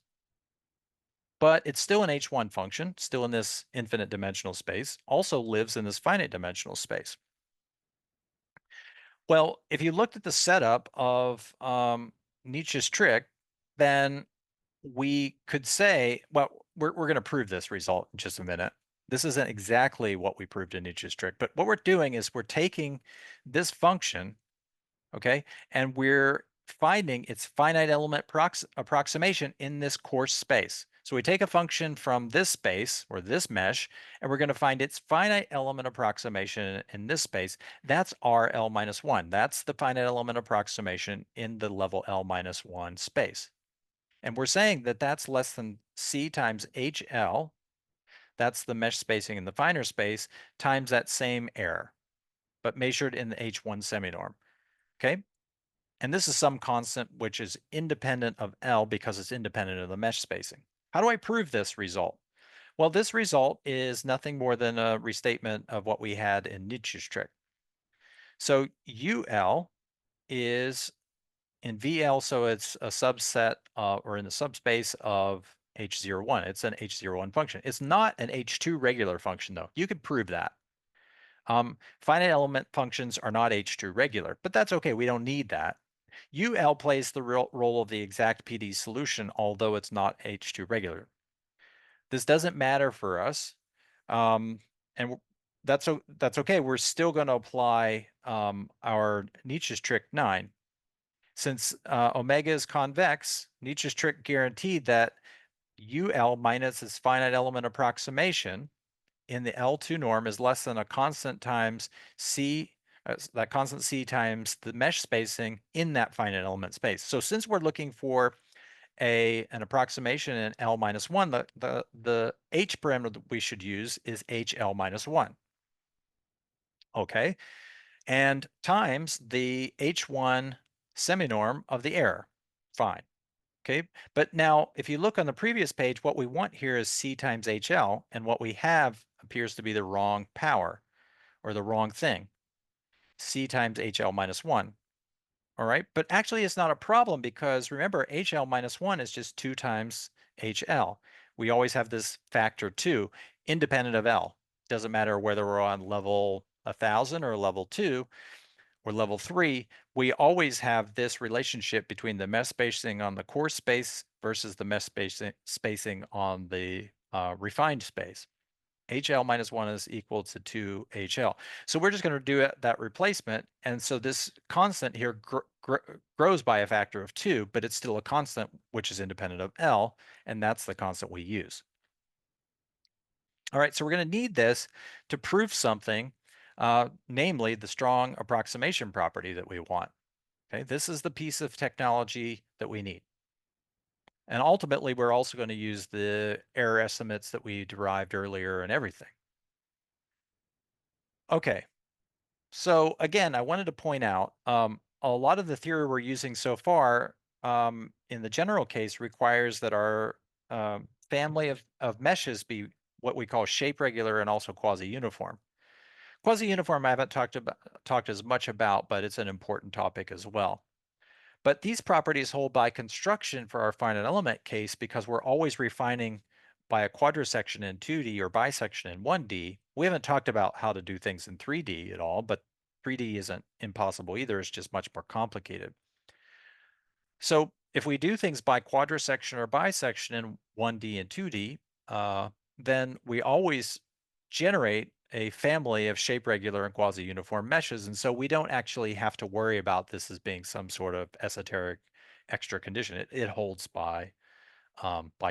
But it's still an H1 function, still in this infinite dimensional space, also lives in this finite dimensional space. Well, if you looked at the setup of Nietzsche's trick, then we could say, well, we're going to prove this result in just a minute. This isn't exactly what we proved in Nietzsche's trick, but what we're doing is we're taking this function, okay, and we're finding its finite element approximation in this coarse space. So we take a function from this space or this mesh, and we're going to find its finite element approximation in this space. That's RL minus 1. That's the finite element approximation in the level L minus 1 space. And we're saying that that's less than C times HL. That's the mesh spacing in the finer space times that same error, but measured in the H1 seminorm. Okay. And this is some constant which is independent of L because it's independent of the mesh spacing. How do I prove this result? Well, this result is nothing more than a restatement of what we had in Nietzsche's trick. So UL is in VL, so it's a subset or in the subspace of H01. It's an H01 function. It's not an H2 regular function, though. You could prove that. Finite element functions are not H2 regular, but that's okay. We don't need that. UL plays the role of the exact PD solution, although it's not H2 regular. This doesn't matter for us, and that's okay. We're still going to apply our Nietzsche's trick 9. Since omega is convex, Nietzsche's trick guaranteed that UL minus its finite element approximation in the L2 norm is less than a constant times C, that constant C times the mesh spacing in that finite element space. So since we're looking for an approximation in L minus 1, the H parameter that we should use is HL minus 1. Okay, and times the H1 seminorm of the error. Fine. Okay, but now if you look on the previous page, what we want here is C times HL, and what we have appears to be the wrong power or the wrong thing. C times HL minus 1. All right, but actually it's not a problem because remember, HL minus 1 is just 2 times HL. We always have this factor 2 independent of L. Doesn't matter whether we're on level 1000 or level 2 or level 3, we always have this relationship between the mesh spacing on the coarse space versus the mesh spacing on the refined space. HL minus 1 is equal to 2HL. So we're just going to do that replacement. And so this constant here grows by a factor of 2, but it's still a constant which is independent of L, and that's the constant we use. All right, so we're going to need this to prove something, namely the strong approximation property that we want. Okay, this is the piece of technology that we need. And ultimately, we're also going to use the error estimates that we derived earlier and everything. Okay, so again, I wanted to point out a lot of the theory we're using so far in the general case requires that our family of meshes be what we call shape regular and also quasi-uniform. Quasi-uniform I haven't talked as much about, but it's an important topic as well. But these properties hold by construction for our finite element case because we're always refining by a quadrisection in 2D or bisection in 1D. We haven't talked about how to do things in 3D at all, but 3D isn't impossible either. It's just much more complicated. So if we do things by quadrisection or bisection in 1D and 2D, then we always generate a family of shape regular and quasi-uniform meshes. And so we don't actually have to worry about this as being some sort of esoteric extra condition. It holds by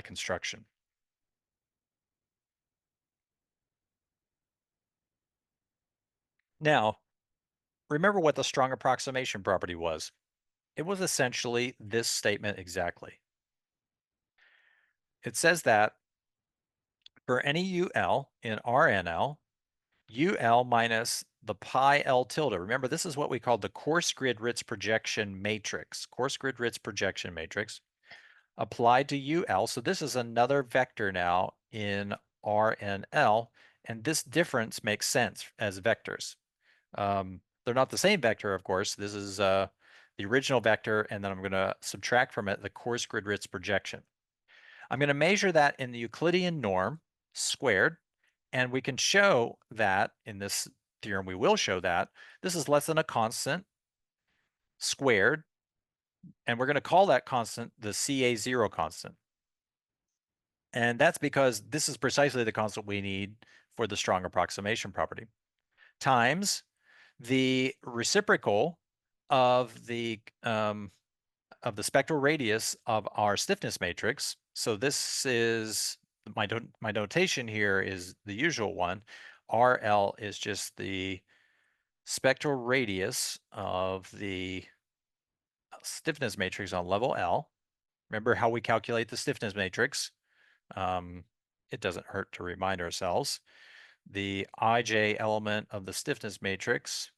construction. Now, remember what the strong approximation property was. It was essentially this statement exactly. It says that for any UL in RNL, UL minus the pi L tilde. Remember, this is what we call the coarse grid Ritz projection matrix. Coarse grid Ritz projection matrix applied to UL. So this is another vector now in RNL, and this difference makes sense as vectors. They're not the same vector, of course. This is the original vector, and then I'm going to subtract from it the coarse grid Ritz projection. I'm going to measure that in the Euclidean norm squared, and we can show that in this theorem, we will show that this is less than a constant squared, and we're going to call that constant the CA0 constant. And that's because this is precisely the constant we need for the strong approximation property, times the reciprocal of the spectral radius of our stiffness matrix. So this is my notation here is the usual one. RL is just the spectral radius of the stiffness matrix on level L. Remember how we calculate the stiffness matrix. It doesn't hurt to remind ourselves. The ij element of the stiffness matrix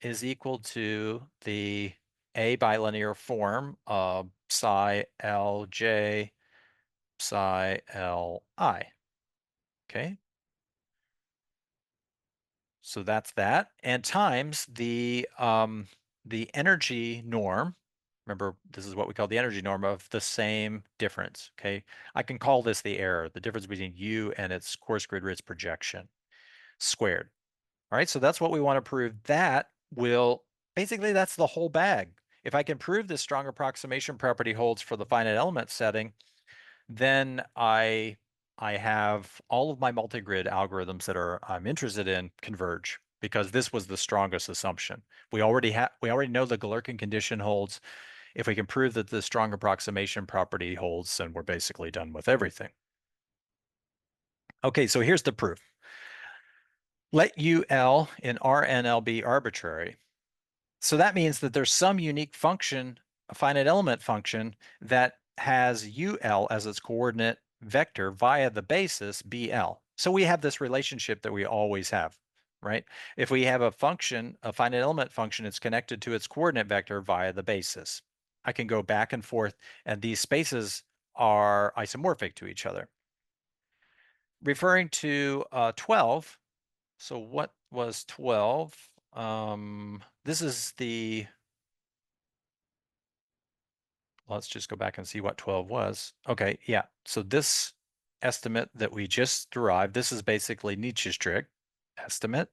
is equal to the A bilinear form of psi Lj psi Li. Okay. So that's that, and times the energy norm. Remember, this is what we call the energy norm of the same difference. Okay, I can call this the error, the difference between U and its coarse grid Ritz projection squared. All right, so that's what we want to prove. That will basically, that's the whole bag. If I can prove this strong approximation property holds for the finite element setting, then I have all of my multigrid algorithms that I'm interested in converge, because this was the strongest assumption. We already know the Galerkin condition holds. If we can prove that the strong approximation property holds, then we're basically done with everything. Okay, so here's the proof. Let UL in RNL be arbitrary. So that means that there's some unique function, a finite element function, that has UL as its coordinate vector via the basis BL. So we have this relationship that we always have, right? If we have a function, a finite element function, it's connected to its coordinate vector via the basis. I can go back and forth, and these spaces are isomorphic to each other. Referring to 12, so what was 12? This is the, let's just go back and see what 12 was. Okay, yeah. So this estimate that we just derived, this is basically Nietzsche's trick estimate.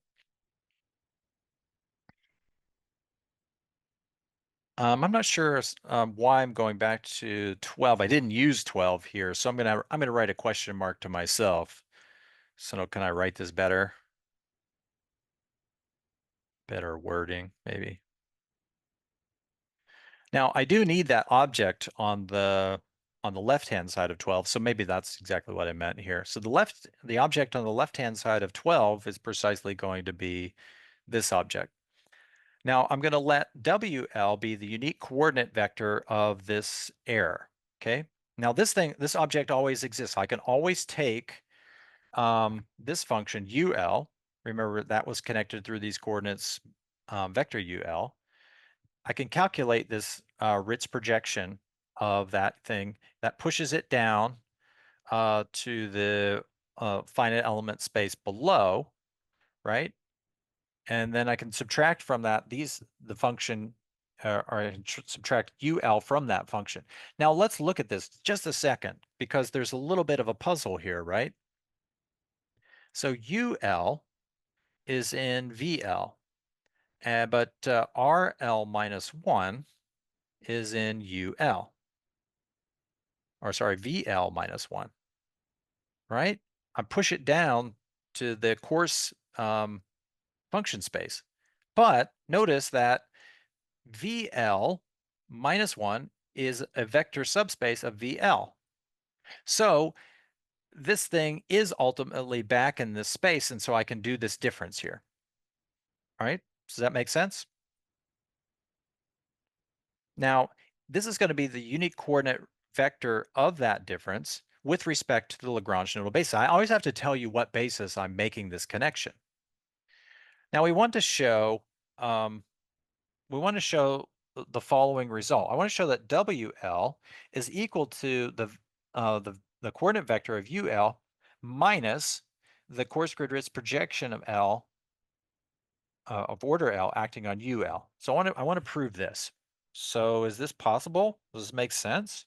I'm not sure why I'm going back to 12. I didn't use 12 here, so I'm gonna write a question mark to myself. So can I write this better? Better wording, maybe. Now I do need that object on the left-hand side of 12, so maybe that's exactly what I meant here. So the object on the left-hand side of 12 is precisely going to be this object. Now I'm going to let WL be the unique coordinate vector of this error, okay? Now this object always exists. I can always take this function UL, remember that was connected through these coordinates vector UL. I can calculate this Ritz projection of that thing that pushes it down to the finite element space below, right? And then I can subtract from that the function, or I can subtract UL from that function. Now let's look at this just a second, because there's a little bit of a puzzle here, right? So UL is in VL, but RL minus 1 is in UL. Or sorry, VL minus 1, right? I push it down to the coarse function space. But notice that VL minus 1 is a vector subspace of VL. So this thing is ultimately back in this space, and so I can do this difference here. All right, does that make sense? Now, this is going to be the unique coordinate vector of that difference with respect to the Lagrange nodal basis. I always have to tell you what basis I'm making this connection. Now we want to show the following result. I want to show that WL is equal to the coordinate vector of UL minus the coarse grid ridge projection of L of order L acting on UL. So I want to prove this. So is this possible? Does this make sense?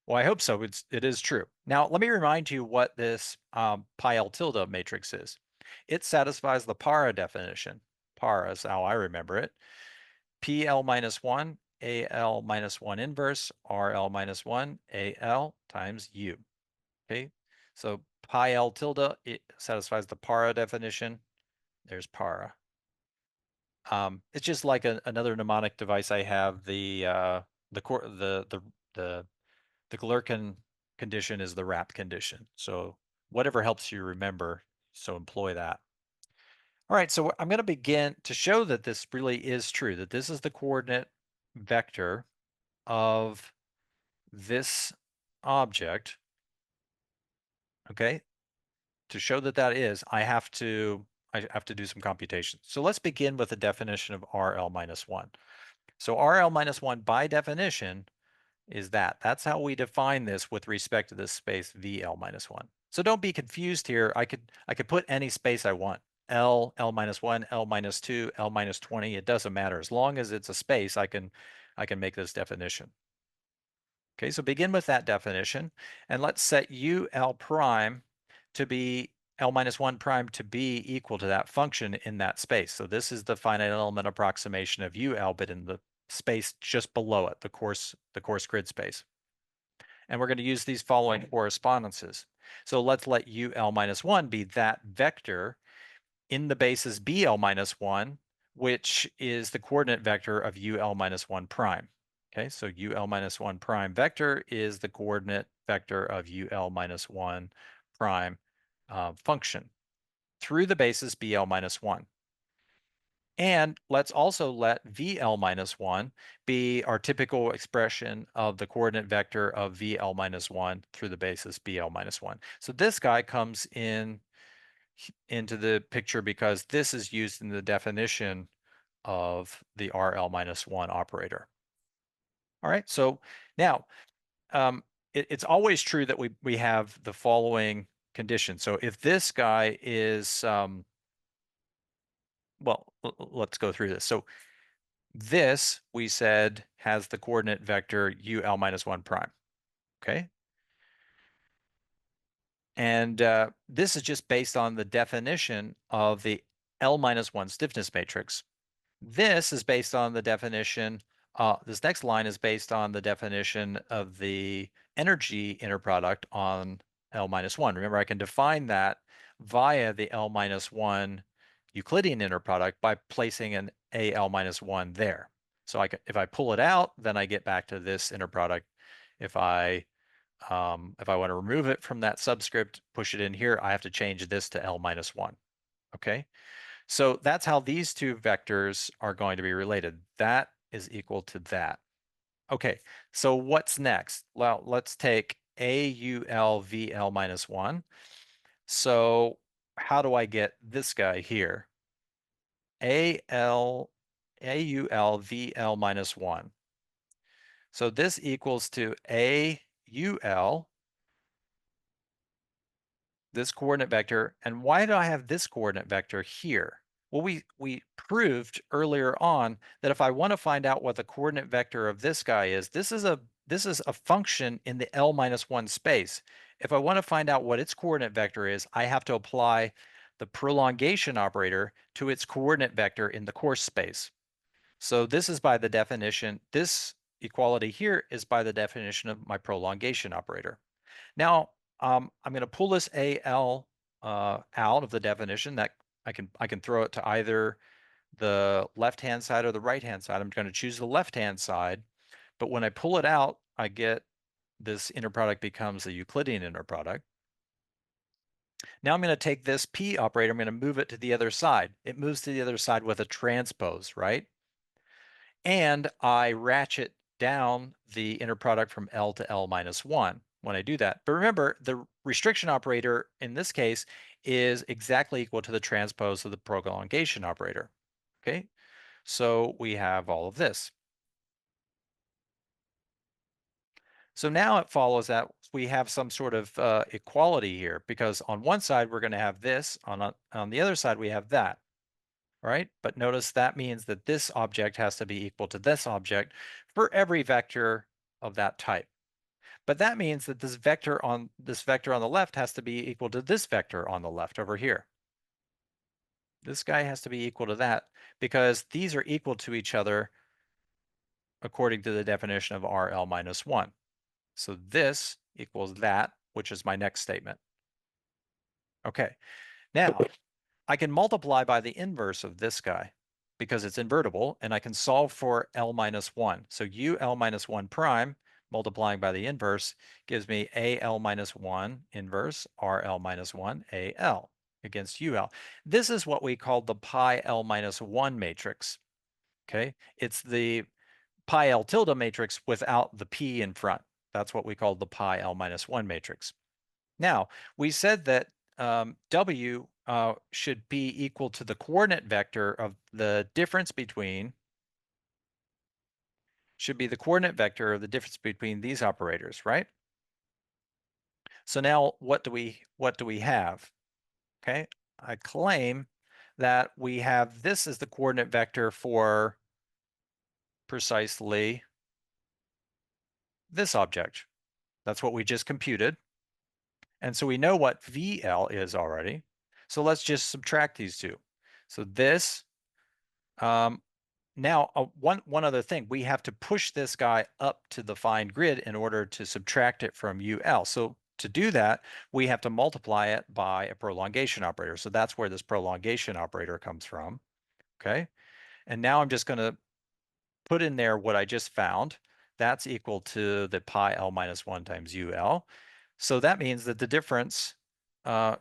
Well, I hope so. It is true. Now, let me remind you what this pi L tilde matrix is. It satisfies the para definition. Para is how I remember it. PL minus 1, AL minus 1 inverse, RL minus 1, AL times U. Okay, so pi L tilde, it satisfies the para definition. There's para. It's just like another mnemonic device I have. The Galerkin condition is the wrap condition. So whatever helps you remember, so employ that. All right, so I'm going to begin to show that this really is true, that this is the coordinate vector of this object. Okay, to show that that is, I have to do some computations. So let's begin with the definition of RL minus 1. So RL minus 1 by definition is that's how we define this with respect to this space VL minus 1. So don't be confused here. I could put any space I want. L minus 1, L minus 2, L minus 20. It doesn't matter. As long as it's a space, I can make this definition. Okay, so begin with that definition, and let's set UL prime to be L minus 1 prime to be equal to that function in that space. So this is the finite element approximation of UL, but in the space just below it, the coarse grid space. And we're going to use these following correspondences. So let's let UL minus 1 be that vector in the basis BL minus 1, which is the coordinate vector of UL minus 1 prime. Okay, so UL minus 1 prime vector is the coordinate vector of UL minus 1 prime function through the basis BL minus 1. And let's also let VL minus 1 be our typical expression of the coordinate vector of VL minus 1 through the basis BL minus 1. So this guy comes into the picture because this is used in the definition of the RL minus 1 operator. All right, so now it's always true that we have the following condition. So if this guy is, well, let's go through this. So this, we said, has the coordinate vector UL minus 1 prime, okay? And this is just based on the definition of the L minus 1 stiffness matrix. This is based on the definition, this next line is based on the definition of the energy inner product on L minus 1. Remember, I can define that via the L minus 1 Euclidean inner product by placing an AL minus 1 there. So if I pull it out, then I get back to this inner product. If I want to remove it from that subscript, push it in here, I have to change this to L minus 1. Okay. So that's how these two vectors are going to be related. That is equal to that. Okay, so what's next? Well, let's take AULVL minus 1. So how do I get this guy here? AULVL minus 1. So this equals to AUL, this coordinate vector. And why do I have this coordinate vector here? Well, we proved earlier on that if I want to find out what the coordinate vector of this guy is, this is a function in the L minus 1 space. If I want to find out what its coordinate vector is, I have to apply the prolongation operator to its coordinate vector in the coarse space. So this is by the definition, this equality here is by the definition of my prolongation operator. Now, I'm going to pull this AL out of the definition. That I can throw it to either the left-hand side or the right-hand side. I'm going to choose the left-hand side, but when I pull it out, I get this inner product becomes a Euclidean inner product. Now I'm going to take this P operator, I'm going to move it to the other side. It moves to the other side with a transpose, right? And I ratchet down the inner product from L to L minus 1 when I do that. But remember, the restriction operator in this case is exactly equal to the transpose of the prolongation operator. Okay, so we have all of this. So now it follows that we have some sort of equality here, because on one side we're going to have this, on the other side we have that, right? But notice that means that this object has to be equal to this object for every vector of that type. But that means that this vector on the left has to be equal to this vector on the left over here. This guy has to be equal to that because these are equal to each other according to the definition of RL minus 1. So this equals that, which is my next statement. Okay, now I can multiply by the inverse of this guy because it's invertible, and I can solve for L minus 1. So UL minus 1 prime multiplying by the inverse gives me AL minus 1 inverse RL minus 1 AL against UL. This is what we call the pi L minus 1 matrix. Okay, it's the pi L tilde matrix without the P in front. That's what we call the pi L minus 1 matrix. Now, we said that W should be equal to the coordinate vector of the difference between, should be the coordinate vector of the difference between these operators, right? So now what do we have? Okay, I claim that we have this as the coordinate vector for precisely this object. That's what we just computed. And so we know what VL is already. So let's just subtract these two. So this, now one other thing, we have to push this guy up to the fine grid in order to subtract it from UL. So to do that, we have to multiply it by a prolongation operator. So that's where this prolongation operator comes from. Okay. And now I'm just going to put in there what I just found. That's equal to the pi L minus 1 times UL. So that means that the difference,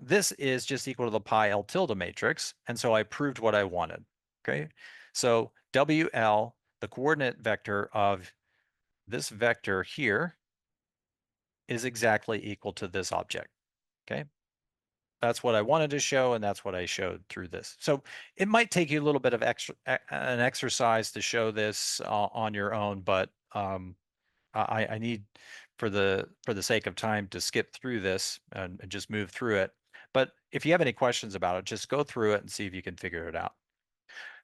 this is just equal to the pi L tilde matrix. And so I proved what I wanted. Okay. So WL, the coordinate vector of this vector here, is exactly equal to this object. Okay. That's what I wanted to show, and that's what I showed through this. So it might take you a little bit of an exercise to show this on your own, but I need, for the sake of time, to skip through this and just move through it. But if you have any questions about it, just go through it and see if you can figure it out.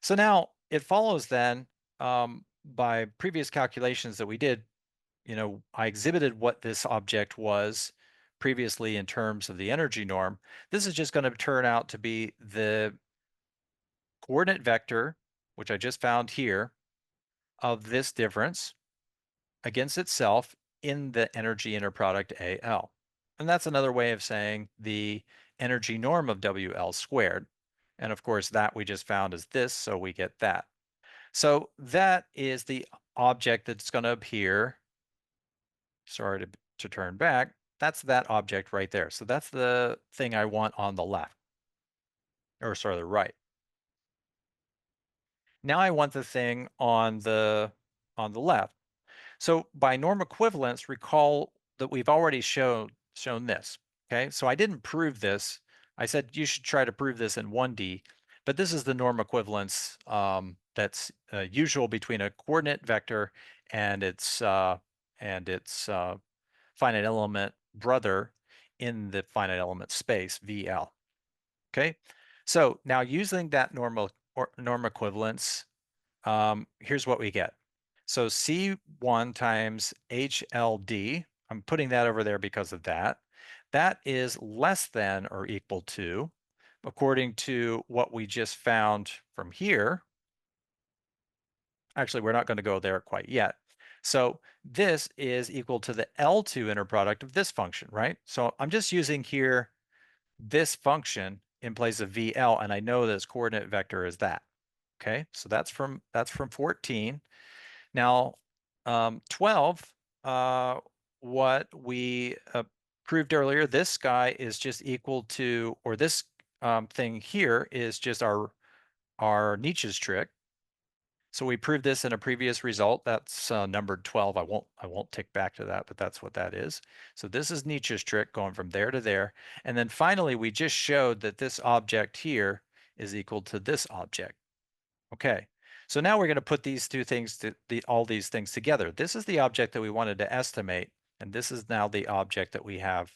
So now it follows then, by previous calculations that we did, I exhibited what this object was previously in terms of the energy norm. This is just going to turn out to be the coordinate vector, which I just found here, of this difference against itself in the energy inner product AL. And that's another way of saying the energy norm of WL squared. And of course, that we just found is this, so we get that. So that is the object that's going to appear. Sorry to turn back. That's that object right there. So that's the thing I want on the left, or sorry, the right. Now I want the thing on the left. So by norm equivalence, recall that we've already shown this. Okay, so I didn't prove this. I said you should try to prove this in 1D, but this is the norm equivalence that's usual between a coordinate vector and its finite element brother in the finite element space VL. Okay, so now using that norm equivalence, here's what we get. So C1 times HLD, I'm putting that over there because of that. That is less than or equal to, according to what we just found from here. Actually, we're not going to go there quite yet. So this is equal to the L2 inner product of this function, right? So I'm just using here this function in place of VL, and I know this coordinate vector is that. Okay, so that's from 14. Now, 12, what we proved earlier, this guy is just equal to, or this thing here is just our Nietzsche's trick. So we proved this in a previous result. That's numbered 12. I won't tick back to that, but that's what that is. So this is Nietzsche's trick, going from there to there. And then finally, we just showed that this object here is equal to this object. Okay. So now we're going to put these two things all these things together. This is the object that we wanted to estimate, and this is now the object that we have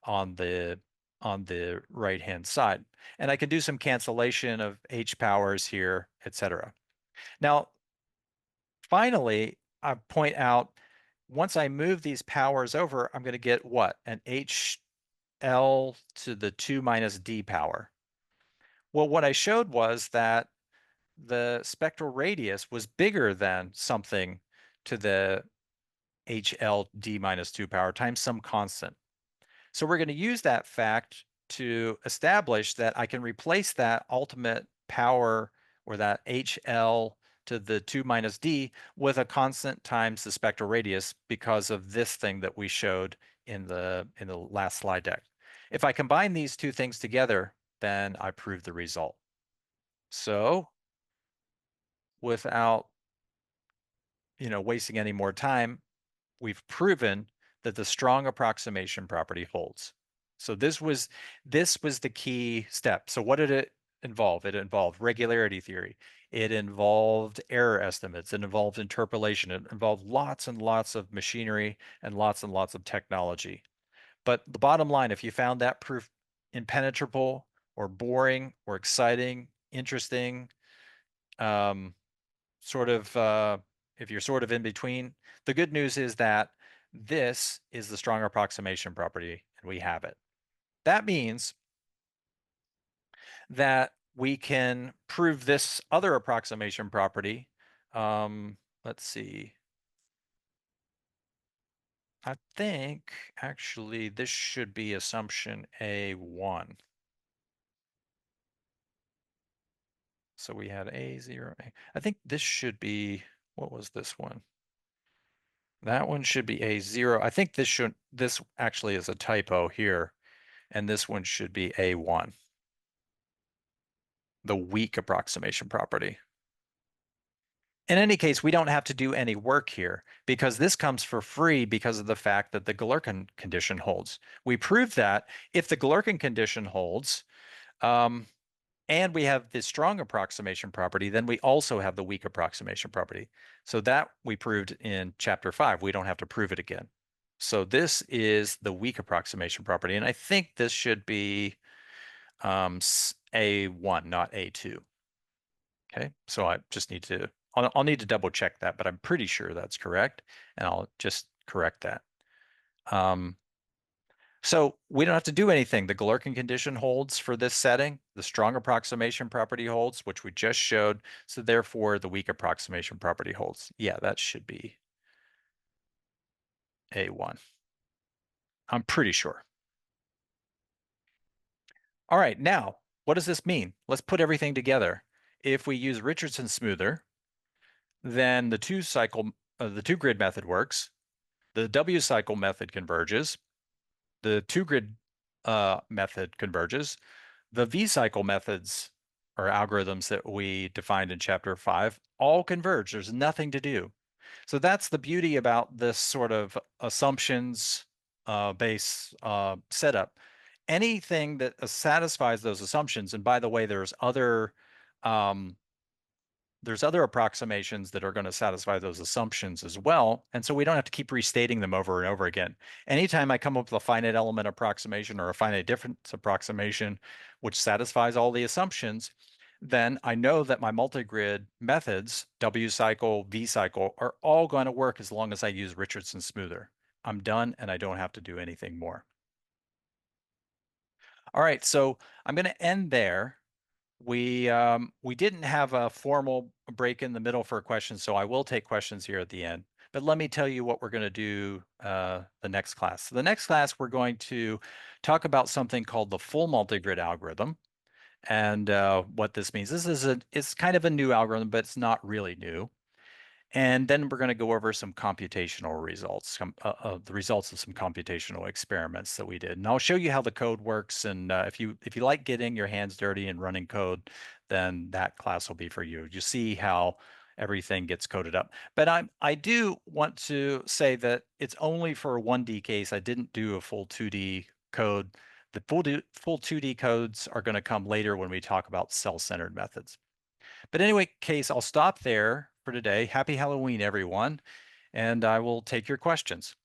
on the right-hand side. And I can do some cancellation of h powers here, etc. Now, finally, I point out, once I move these powers over, I'm going to get what? An HL to the 2 minus D power. Well, what I showed was that the spectral radius was bigger than something to the HLD minus 2 power times some constant. So we're going to use that fact to establish that I can replace that ultimate power, or that HL to the 2 minus D, with a constant times the spectral radius, because of this thing that we showed in the last slide deck. If I combine these two things together, then I prove the result. So without wasting any more time, we've proven that the strong approximation property holds. So this was the key step. So what did it involve? It involved regularity theory. It involved error estimates. It involved interpolation. It involved lots and lots of machinery and lots of technology. But the bottom line, if you found that proof impenetrable or boring or exciting, interesting, if you're sort of in between, the good news is that this is the strong approximation property, and we have it. That means that we can prove this other approximation property. Let's see. I think actually this should be assumption A1. So we had A0. I think this should be, what was this one? That one should be A0. I think this actually is a typo here, and this one should be A1, the weak approximation property. In any case, we don't have to do any work here, because this comes for free because of the fact that the Galerkin condition holds. We proved that if the Galerkin condition holds, and we have the strong approximation property, then we also have the weak approximation property. So that we proved in chapter 5. We don't have to prove it again. So this is the weak approximation property, and I think this should be A1, not A2. Okay, so I just need to, I'll need to double check that, but I'm pretty sure that's correct, and I'll just correct that. So we don't have to do anything. The Galerkin condition holds for this setting. The strong approximation property holds, which we just showed. So therefore, the weak approximation property holds. Yeah, that should be A1. I'm pretty sure. All right, now, what does this mean? Let's put everything together. If we use Richardson smoother, then the two-grid method works. The W-cycle method converges. The two-grid method converges. The V-cycle methods, or algorithms that we defined in chapter 5, all converge. There's nothing to do. So that's the beauty about this sort of assumptions base setup. Anything that satisfies those assumptions, and by the way, there's other approximations that are going to satisfy those assumptions as well. And so we don't have to keep restating them over and over again. Anytime I come up with a finite element approximation or a finite difference approximation, which satisfies all the assumptions, then I know that my multigrid methods, W cycle, V cycle, are all going to work as long as I use Richardson smoother. I'm done, and I don't have to do anything more. All right, so I'm going to end there. We didn't have a formal break in the middle for questions, so I will take questions here at the end. But let me tell you what we're going to do the next class. So the next class, we're going to talk about something called the full multigrid algorithm, and what this means. It's kind of a new algorithm, but it's not really new. And then we're going to go over some computational results, the results of some computational experiments that we did. And I'll show you how the code works. And if you like getting your hands dirty and running code, then that class will be for you. You see how everything gets coded up. But I do want to say that it's only for a 1D case. I didn't do a full 2D code. The full 2D codes are going to come later when we talk about cell-centered methods. But anyway, Case, I'll stop there for today. Happy Halloween, everyone. And I will take your questions.